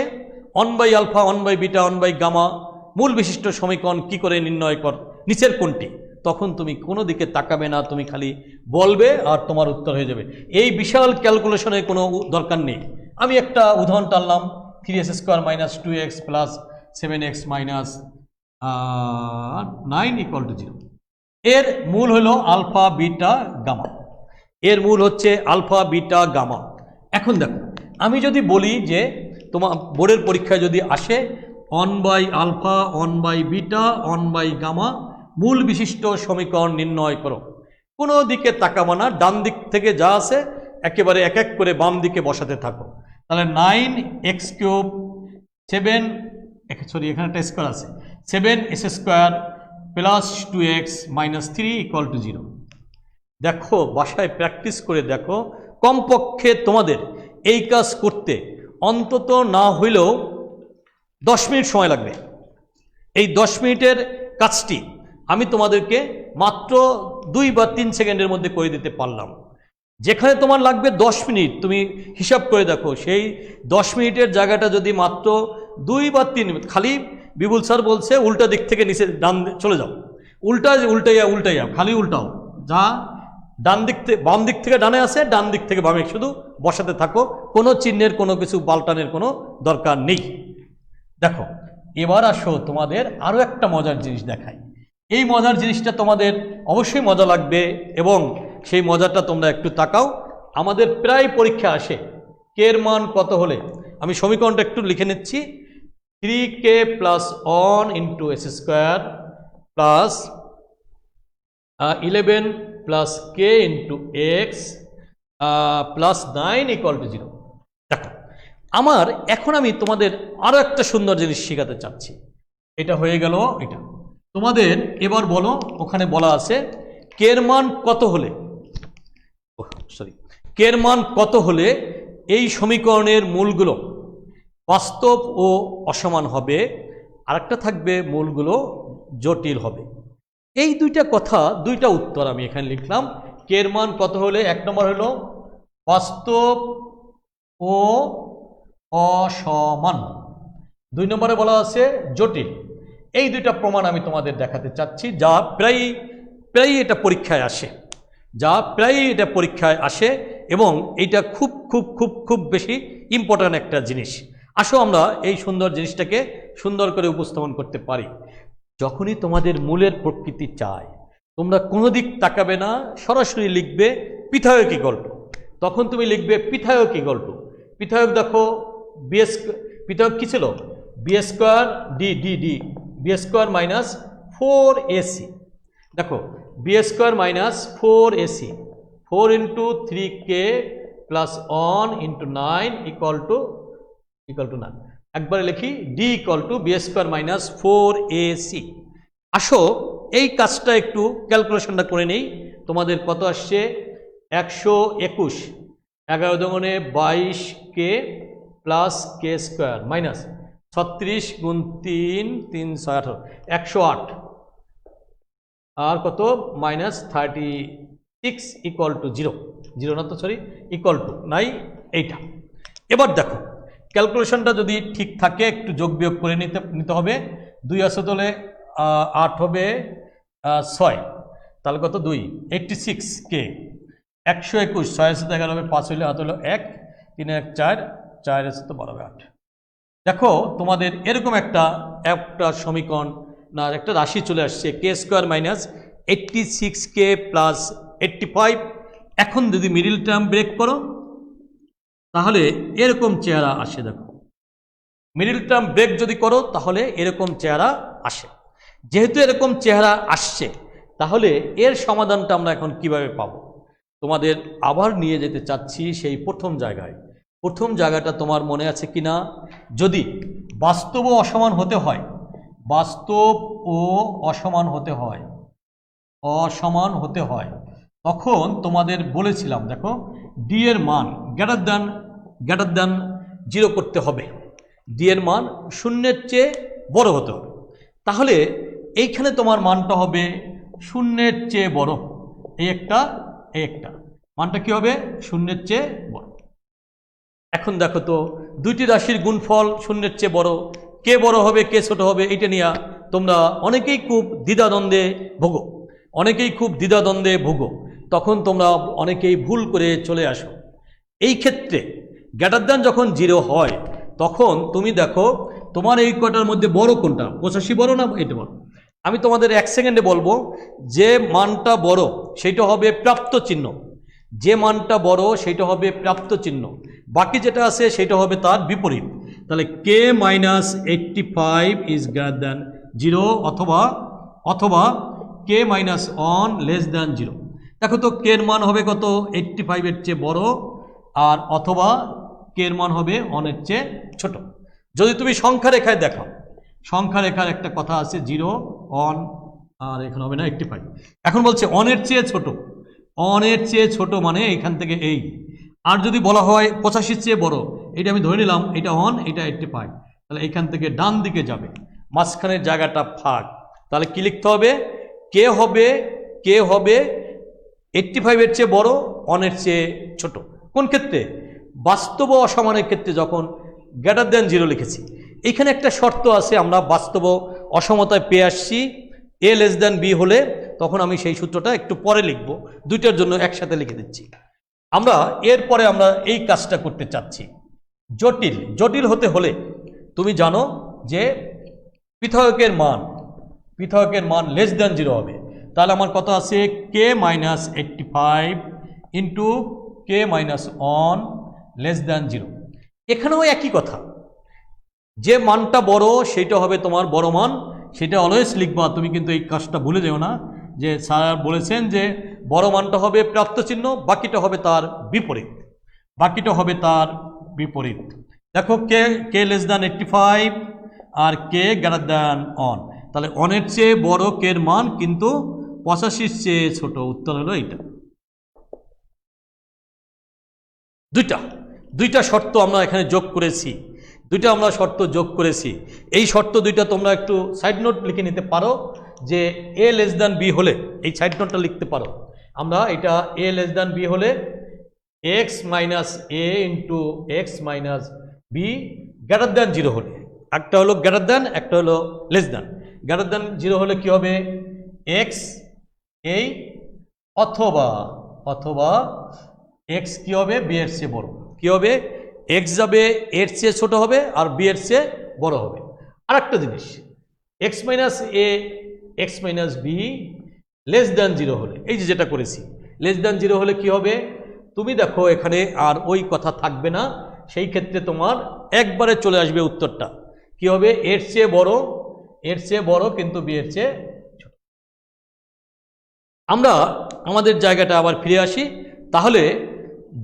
Speaker 1: 1 আলফা 1 বিটা 1 গামা মূল বিশিষ্ট সমীকরণ কি করে নির্ণয় কর, নিচের কোনটি। তখন তুমি কোনো দিকে তাকাবে না, তুমি খালি বলবে আর তোমার উত্তর হয়ে যাবে। এই বিশাল ক্যালকুলেশনের কোনো দরকার নেই। আমি একটা উদাহরণ টানলাম, 3x² - 2x + 7x - 9 = 0। এর মূল হলো আলফা বিটা গামা, এর মূল হচ্ছে আলফা বিটা গামা। এখন দেখো, আমি যদি বলি যে তোমার বোর্ডের পরীক্ষায় যদি আসে 1 আলফা 1 বিটা 1 গামা মূল বিশিষ্ট সমীকরণ নির্ণয় করো, কোনো দিকে তাকাবো না, ডান দিক থেকে যা আছে একেবারে এক এক করে বাম দিকে বসাতে থাকো। তাহলে 9x³ 7 এখানে একটা স্কোয়ার আছে, 7s² + 2x - 3 = 0। দেখো বাসায় প্র্যাকটিস করে দেখো, কমপক্ষে তোমাদের এই কাজ করতে অন্তত না হইলেও 10 মিনিট সময় লাগবে। এই 10 মিনিটের কাজটি আমি তোমাদেরকে মাত্র 2 বা 3 সেকেন্ডের মধ্যে করে দিতে পারলাম। যেখানে তোমার লাগবে 10 মিনিট, তুমি হিসাব করে দেখো, সেই 10 মিনিটের জায়গাটা যদি মাত্র 2 বা 3 মিনিট, খালি বিপুল স্যার বলছে উল্টা দিক থেকে নিচে ডান চলে যাও, উল্টাইয়া খালি উল্টাও, যা ডান দিক থেকে বাম দিক থেকে ডানে আসে, ডান দিক থেকে বামে শুধু বসাতে থাকো, কোনো চিহ্নের কোনো কিছু পাল্টানোর কোনো দরকার নেই। দেখো এবার আসো তোমাদের আরও একটা মজার জিনিস দেখাই। এই মজার জিনিসটা তোমাদের অবশ্যই মজা লাগবে এবং সেই মজাটা তোমরা একটু তাকাও। আমাদের প্রায় পরীক্ষা আসে কে এর মান কত হলে, আমি সমীকরণটা একটু লিখে নিচ্ছি, 3k + 1 × s² + 11 + k × x + 9 = 0। দেখো আমার এখন আমি তোমাদের আরও একটা সুন্দর জিনিস শেখাতে চাচ্ছি। এটা হয়ে গেল এটা। তোমাদের এবার বলো, ওখানে বলা আছে কে এর মান কত হলে, কে এর মান কত হলে এই সমীকরণের মূলগুলো বাস্তব ও অসমান হবে, আরেকটা থাকবে মূলগুলো জটিল হবে। এই দুইটা কথা, দুইটা উত্তর আমি এখানে লিখলাম। কে এর মান কত হলে 1 নম্বর হলো বাস্তব ও অসমান, 2 নম্বরে বলা আছে জটিল। এই দুইটা প্রমাণ আমি তোমাদের দেখাতে চাচ্ছি, যা প্রায় এটা পরীক্ষায় আসে এবং এইটা খুব খুব খুব খুব বেশি ইম্পর্ট্যান্ট একটা জিনিস। আসো আমরা এই সুন্দর জিনিসটাকে সুন্দর করে উপস্থাপন করতে পারি। যখনই তোমাদের মূলের প্রকৃতি চায়, তোমরা কোনো দিক তাকাবে না, সরাসরি লিখবে পিথাগোরাসী গল্প। তখন তুমি লিখবে পিথাগোরাসী গল্প। পিথাগোরাস দেখো পিথাগোরাস কি ছিল, b² - 4ac। দেখো b² - 4ac, 4 × 3k + 1 × 9 = 9। একবারে লিখি d = b² - 4ac। আসো এই কাজটা একটু ক্যালকুলেশনটা করে নেই। তোমাদের কত আসছে, 121, 11 দুগুণে 22k + k² মাইনাস 36 × 3 3 6 18, 108 আর কত -36 = 0, 0 না তো সরি নাই এইটা। এবার দেখো ক্যালকুলেশনটা যদি ঠিক থাকে একটু যোগ বিয়োগ করে নিতে হবে। 2 আছে তাহলে 8 হবে 6, তাহলে কত 2 86k, 121, 6 আছে 11 হবে 5 হইলে হাত হলো 1, 3 1 4, 4 আছে তো 12 হবে 8। দেখো তোমাদের এরকম একটা সমীকরণ না একটা রাশি চলে আসছে, k² - 86k + 85। এখন যদি মিডল টার্ম ব্রেক করো তাহলে এরকম চেহারা আসে। দেখো মিডল টার্ম ব্রেক যদি করো তাহলে এরকম চেহারা আসে। যেহেতু এরকম চেহারা আসছে, তাহলে এর সমাধানটা আমরা এখন কিভাবে পাবো, তোমাদের আবার নিয়ে যেতে চাচ্ছি সেই প্রথম জায়গায়। প্রথম জায়গাটা তোমার মনে আছে কি না, যদি বাস্তব ও অসমান হতে হয়, অসমান হতে হয় তখন তোমাদের বলেছিলাম, দেখো ডি এর মান গ্রেটার দ্যান 0 করতে হবে, ডি এর মান 0-এর চেয়ে বড় হতে হবে। তাহলে এইখানে তোমার মানটা হবে শূন্যের চেয়ে বড়, এই একটা মানটা কি হবে শূন্যের চেয়ে বড়। এখন দেখো তো দুইটি রাশির গুণফল শূন্যের চেয়ে বড়, কে বড় হবে কে ছোট হবে এটা নিয়ে তোমরা অনেকেই খুব দ্বিধাদ্বন্দ্বে ভোগো, তখন তোমরা অনেকেই ভুল করে চলে আসো। এই ক্ষেত্রে গ্রেটার দ্যান যখন 0 হয় তখন তুমি দেখো তোমার এই কটার মধ্যে বড় কোনটা, 85 বড় না এটা বড়। আমি তোমাদের 1 সেকেন্ডে বলবো, যে মানটা বড় সেটা হবে প্রাপ্ত চিহ্ন, বাকি যেটা আছে সেটা হবে তার বিপরীত। তাহলে k - 85 ইজ গ্রেটার দ্যান 0 অথবা k - 1 লেস দ্যান 0। দেখো তো k এর মান হবে কত, 85 এর চেয়ে বড়, আর অথবা k এর মান হবে 1 এর চেয়ে ছোট। যদি তুমি সংখ্যা রেখায় দেখাও, সংখ্যা রেখার একটা কথা আছে 0 1 আর এখানে হবে না 85। এখন বলছে 1 এর চেয়ে ছোট মানে এইখান থেকে এই। আর যদি বলা হয় 85 চেয়ে বড়, এটা আমি ধরে নিলাম এটা 1 এটা 85, তাহলে এইখান থেকে ডান দিকে যাবে, মাঝখানের জায়গাটা ফাঁক। তাহলে কি লিখতে হবে, কে হবে 85 এর চেয়ে বড় 1 এর চেয়ে ছোট। কোন ক্ষেত্রে, বাস্তব অসমানের ক্ষেত্রে যখন গ্রেটার দ্যান 0 লিখেছি। এইখানে একটা শর্ত আছে, আমরা বাস্তব অসমতায় পেয়ে আসছি a লেস দ্যান b হলে, তখন আমি সেই সূত্রটা একটু পরে লিখব, দুইটার জন্য একসাথে লিখে দিচ্ছি। আমরা এরপরে আমরা এই কাজটা করতে চাচ্ছি। জটিল হতে হলে তুমি জানো যে পৃথকের মান লেস দ্যান 0 হবে। তাহলে আমার কত আছে k - 85 into k - 1 less than 0। এখানেও একই কথা, যে মানটা বড় সেটা হবে তোমার বড় মান, সেটা অলওয়েজ লিখবা। তুমি কিন্তু এই কাজটা ভুলে যেও না যে স্যার বলেছেন যে বড় মানটা হবে প্রাপ্ত চিহ্ন, বাকিটা হবে তার বিপরীত। দেখো কে লেস দ্যান 85 আর কে গ্রেটার দ্যান 1, তাহলে 1 এর চেয়ে বড় কে এর মান কিন্তু 85 চেয়ে ছোট। উত্তর হলো এইটা। দুইটা শর্ত আমরা এখানে যোগ করেছি, এই শর্ত দুইটা তোমরা একটু সাইড নোট লিখে নিতে পারো, যে a লেস দ্যান b হলে এই সাইড নোটটা লিখতে পারো। আমরা এটা a লেস দ্যান b হলে x - a into x - b greater than 0 হলে, একটা হলো গ্রেটার দ্যান একটা হলো লেস দ্যান। গ্রেটার দ্যান 0 হলে কি হবে, x এই অথবা x কি হবে b এর চেয়ে বড়, কি হবে x যাবে এর চেয়ে ছোট হবে আর b এর চেয়ে বড় হবে। আর একটা জিনিস, x - a x - b less than 0 হলে, এই যেটা করেছি লেস দ্যান 0 হলে কি হবে, তুমি দেখো এখানে আর ওই কথা থাকবে না, সেই ক্ষেত্রে তোমার একবারে চলে আসবে উত্তরটা, কি হবে এর চেয়ে বড় কিন্তু b এর চেয়ে ছোট। আমরা আমাদের জায়গাটা আবার ফিরে আসি। তাহলে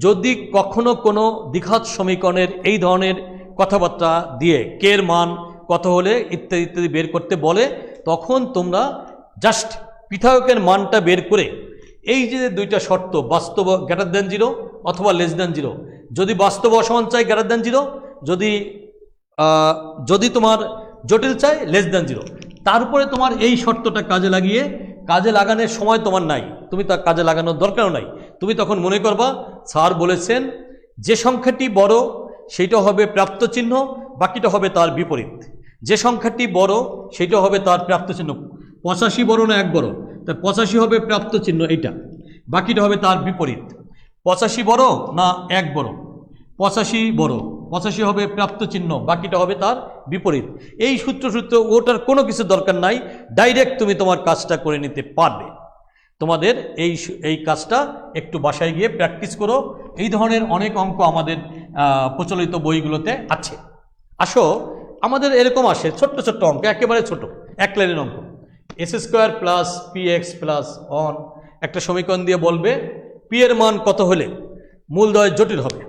Speaker 1: যদি কখনো কোনো দ্বিঘাত সমীকরণের এই ধরনের কথাবার্তা দিয়ে কে এর মান কত হলে ইত্যাদি বের করতে বলে, তখন তোমরা জাস্ট পৃথকের মানটা বের করে এই যে দুইটা শর্ত, বাস্তব গ্রেটার দ্যান 0 অথবা লেস দ্যান 0, যদি বাস্তব অসমান চাই গ্রেটার দ্যান 0, যদি তোমার জটিল চাই লেস দ্যান 0, তারপরে তোমার এই শর্তটা কাজে লাগানোর সময় তোমার নাই, তুমি তা কাজে লাগানোর দরকারও নাই। তুমি তখন মনে করবা স্যার বলেছেন যে সংখ্যাটি বড় সেটা হবে প্রাপ্ত চিহ্ন, বাকিটা হবে তার বিপরীত। যে সংখ্যাটি বড় সেটা হবে তার প্রাপ্ত চিহ্ন, 85 বড় না 1 বড়, তাই 85 হবে প্রাপ্ত চিহ্ন এইটা, বাকিটা হবে তার বিপরীত। 85 বড় না 1 বড়, 85 বড়, 85 হবে প্রাপ্ত চিহ্ন, বাকিটা হবে তার বিপরীত। এই সূত্র ওটার কোনো কিছু দরকার নাই, ডাইরেক্ট তুমি তোমার কাজটা করে নিতে পারবে। তোমাদের এই কাজটা একটু বাসায় গিয়ে প্র্যাকটিস করো। এই ধরনের অনেক অঙ্ক আমাদের প্রচলিত বইগুলোতে আছে। আসো আমাদের এরকম আসে ছোট্ট অঙ্ক, একেবারে ছোট 1 লাইনের অঙ্ক, s² প্লাস px প্লাস 1 একটা সমীকরণ দিয়ে বলবে p এর মান কত হলে মূলদ্বয় জটিল হবে,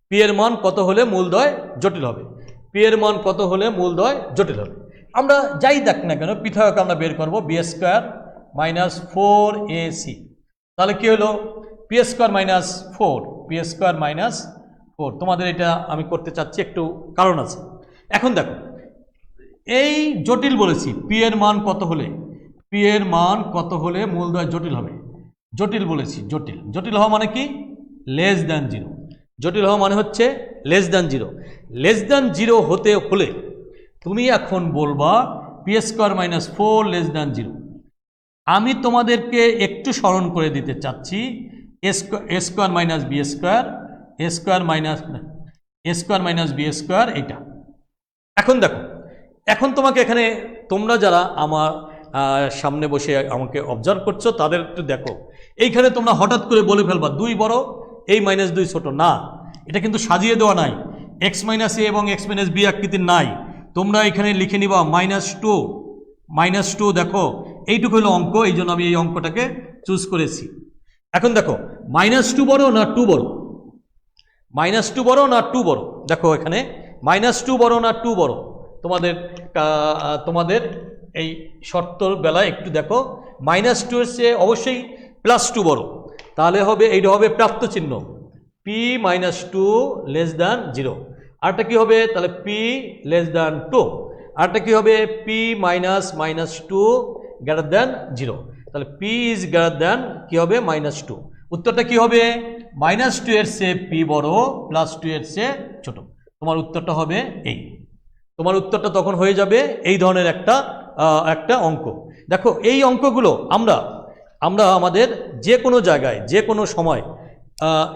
Speaker 1: p এর মান কত হলে মূলদ্বয় জটিল হবে, p এর মান কত হলে মূলদ্বয় জটিল হবে। আমরা যাই দেখ না কেন পৃথক আমরা বের করব b² মাইনাস 4ac, তাহলে কি হলো p² মাইনাস 4, p² মাইনাস 4। তোমাদের এটা আমি করতে চাচ্ছি, একটু কারণ আছে। এখন দেখো এই জটিল বলেছি, পি এর মান কত হলে, পি এর মান কত হলে মূলদ্বয় জটিল হবে, জটিল বলেছি, জটিল। জটিল হওয়া মানে কি, লেস দ্যান জিরো। জটিল হওয়া মানে হচ্ছে less than zero. Less than zero হতে হলে তুমি এখন বলবা P square minus 4 less than zero. আমি তোমাদেরকে একটু স্মরণ করে দিতে চাচ্ছি এ স্কোয়ার মাইনাস বি স্কোয়ার, এ স্কোয়ার মাইনাস বি স্কোয়ার, এটা। এখন দেখো, এখন তোমাকে এখানে তোমরা যারা আমার সামনে বসে আমাকে অবজার্ভ করছো তাদের একটু দেখো, এইখানে তোমরা হঠাৎ করে বলে ফেলবা 2 বড়, এই -2 ছোট। না, এটা কিন্তু সাজিয়ে দেওয়া নাই, এক্স মাইনাস এ এবং এক্স মাইনাস বি আকৃতির নাই। তোমরা এখানে লিখে নিবা -2 দেখো এইটুকু হলো অঙ্ক, এই জন্য আমি এই অঙ্কটাকে চুজ করেছি। এখন দেখো -2 বড় না 2 বড়, -2 বড় না 2 বড়, দেখো এখানে -2 বড় না 2 বড়। তোমাদের এই শর্তর বেলায় একটু দেখো, -2 এর চেয়ে অবশ্যই +2 বড়, তাহলে হবে এইটা হবে প্রাপ্ত চিহ্ন, p -2 লেস দ্যান 0। আরটা কি হবে তাহলে p লেস দ্যান 2, আরটা কি হবে p -2 গ্রেটার দ্যান 0, তাহলে p ইজ গ্রেটার দ্যান কি হবে -2। উত্তরটা কি হবে -2 এর চেয়ে p বড়, +2 এর চেয়ে ছোট। তোমার উত্তরটা হবে এই, তোমার উত্তরটা তখন হয়ে যাবে এই ধরনের একটা অঙ্ক। দেখো এই অঙ্কগুলো আমরা আমাদের যে কোনো জায়গায় যে কোনো সময়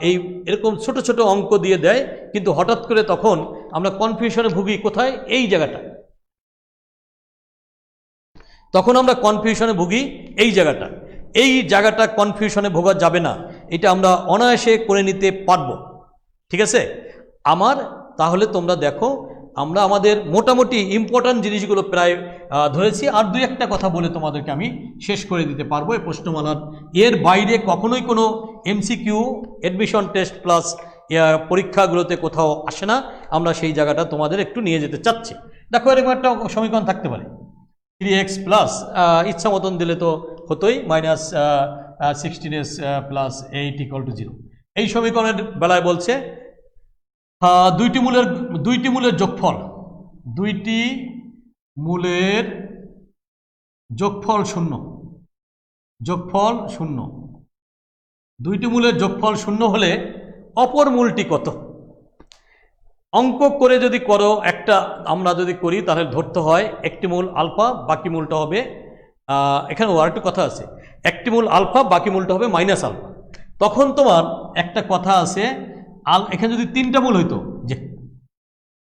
Speaker 1: এই এরকম ছোট ছোট অঙ্ক দিয়ে দেয়, কিন্তু হঠাৎ করে তখন আমরা কনফিউশনে ভুগি কোথায়, এই জায়গাটা, তখন আমরা কনফিউশনে ভুগি এই জায়গাটা কনফিউশনে ভোগা যাবে না, এটা আমরা অনায়াসে করে নিতে পারবো। ঠিক আছে আমার, তাহলে তোমরা দেখো আমরা আমাদের মোটামুটি ইম্পর্ট্যান্ট জিনিসগুলো প্রায় ধরেছি। আর 2-1টা কথা বলে তোমাদেরকে আমি শেষ করে দিতে পারবো এই প্রশ্নমালার। এর বাইরে কখনোই কোনো এমসিকিউ এডমিশন টেস্ট প্লাস পরীক্ষাগুলোতে কোথাও আসে না, আমরা সেই জায়গাটা তোমাদের একটু নিয়ে যেতে চাচ্ছি। দেখো এরকম একটা সমীকরণ থাকতে পারে 3x প্লাস, ইচ্ছা মতন দিলে তো হতোই, -16s প্লাস 8 = 0। এই সমীকরণের বেলায় বলছে দুইটি মূলের যোগফল, দুইটি মূলের যোগফল শূন্য, দুইটি মূলের যোগফল শূন্য হলে অপর মূলটি কত। অঙ্ক করে যদি করো একটা, আমরা যদি করি তাহলে ধরতে হয় একটি মূল আলফা, বাকি মূলটা হবে, এখানে আরেকটা কথা আছে, একটি মূল আলফা বাকি মূলটা হবে মাইনাস আলফা। তখন তোমার একটা কথা আছে, এখানে যদি 3টা মূল হইতো, যে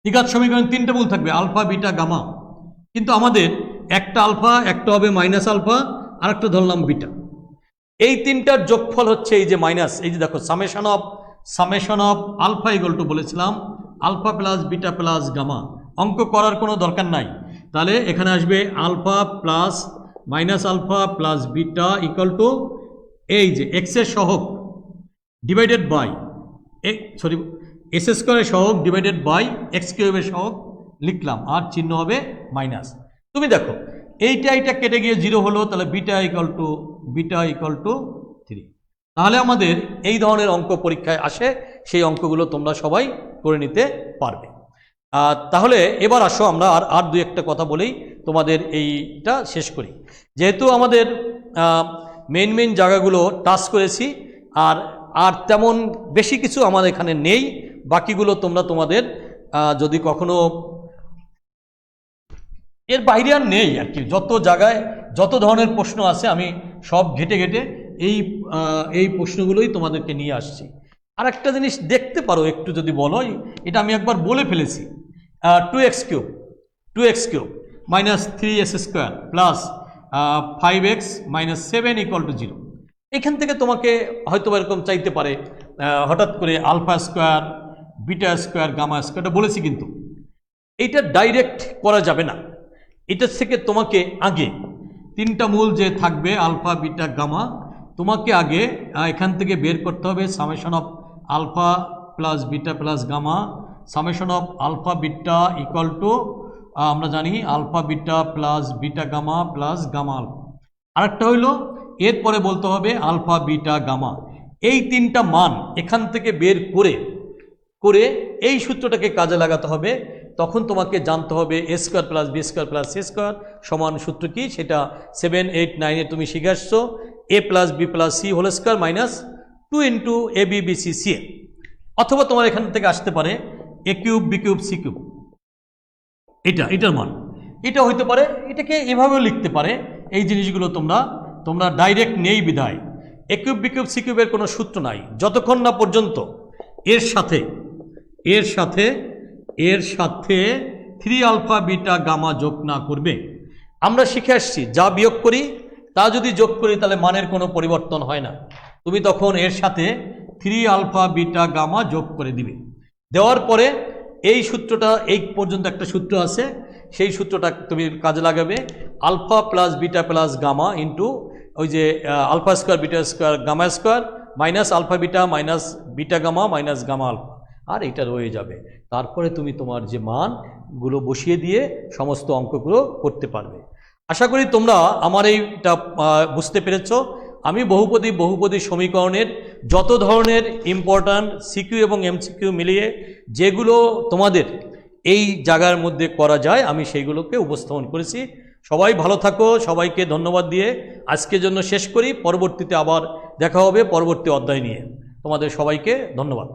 Speaker 1: দ্বিঘাত সমীকরণ 3টা মূল থাকবে আলফা বিটা গামা, কিন্তু আমাদের একটা আলফা, একটা হবে মাইনাস আলফা, আর একটা ধরলাম বিটা। এই 3টার যোগফল হচ্ছে এই যে মাইনাস, এই যে দেখো সামেশন অফ আলফা = বলেছিলাম alpha plus beta plus gamma. অঙ্ক করার কোনো দরকার নাই, তাহলে এখানে আসবে alpha plus minus alpha plus beta = এই যে এক্সের সহগ ডিভাইডেড বাই s² সহগ ডিভাইডেড বাই x³ সহগ লিখলাম, আর চিহ্ন হবে মাইনাস। তুমি দেখো এইটা কেটে গিয়ে 0 হলো, তাহলে বিটা = 3। তাহলে আমাদের এই ধরনের অঙ্ক পরীক্ষায় আসে, সেই অঙ্কগুলো তোমরা সবাই করে নিতে পারবে। তাহলে এবার আসো আমরা আর 2-1টা কথা বলেই তোমাদের এইটা শেষ করি। যেহেতু আমাদের মেইন জায়গাগুলো টাচ করেছি, আর তেমন বেশি কিছু আমাদের এখানে নেই, বাকিগুলো তোমরা তোমাদের যদি কখনো এর বাইরে আর নেই আর কি, যত জায়গায় যত ধরনের প্রশ্ন আছে আমি সব ঘেটে এই প্রশ্নগুলোই তোমাদেরকে নিয়ে আসছি। আর একটা জিনিস দেখতে পারো একটু যদি বলো, এটা আমি একবার বলে ফেলেছি, 2x³ -3s² প্লাস 5x - 7 = 0। এখান থেকে তোমাকে হয়তো এরকম চাইতে পারে হঠাৎ করে alpha square, beta square, gamma square, এটা বলেছি, কিন্তু এইটা ডাইরেক্ট করা যাবে না। এটার থেকে তোমাকে আগে 3টা মূল যে থাকবে আলফা বিটা গামা, তোমাকে আগে এখান থেকে বের করতে হবে summation of alpha plus beta plus gamma, summation of alpha beta = আমরা জানি alpha beta plus beta gamma plus gamma alpha. আরেকটা হইল এরপরে বলতে হবে আলফা বিটা গামা। এই 3টা মান এখান থেকে বের করে এই সূত্রটাকে কাজে লাগাতে হবে, তখন তোমাকে জানতে হবে A square plus B square plus C square সমান সূত্র কি, সেটা 7, 8, 9-এ তুমি শিখে আসছো। A plus B plus C whole square minus 2 into A B B C C A. অথবা তোমার এখান থেকে আসতে পারে A cube B cube C cube, এটার মান এটা হইতে পারে। এটাকে এভাবেও লিখতে পারে। এই জিনিসগুলো তোমরা ডাইরেক্ট নেই বিধায় এ কিউব বি কিউব সি কিউবের কোনো সূত্র নাই, যতক্ষণ না পর্যন্ত এর সাথে 3 আলফা বিটা গামা যোগ না করবে। আমরা শিখে আসছি যা বিয়োগ করি তা যদি যোগ করি তাহলে মানের কোনো পরিবর্তন হয় না। তুমি তখন এর সাথে 3 আলফা বিটা গামা যোগ করে দিবে। দেওয়ার পরে এই সূত্রটা, এই পর্যন্ত একটা সূত্র আছে, সেই সূত্রটা তুমি কাজে লাগাবে। Alpha plus beta plus gamma into ওই যে alpha square beta square gamma square minus alpha beta minus beta gamma minus gamma alpha, আর এটা রয়ে যাবে। তারপরে তুমি তোমার যে মানগুলো বসিয়ে দিয়ে সমস্ত অঙ্কগুলো করতে পারবে। আশা করি তোমরা আমার এইটা বুঝতে পেরেছ। আমি বহুপদী সমীকরণের যত ধরনের ইম্পর্ট্যান্ট সিকিউ এবং এমসিকিউ মিলিয়ে যেগুলো তোমাদের এই জায়গার মধ্যে করা যায় আমি সেইগুলোকে উপস্থাপন করেছি। সবাই ভালো থাকো, সবাইকে ধন্যবাদ দিয়ে আজকের জন্য শেষ করি। পরবর্তীতে আবার দেখা হবে পরবর্তী অধ্যায় নিয়ে। তোমাদের সবাইকে ধন্যবাদ।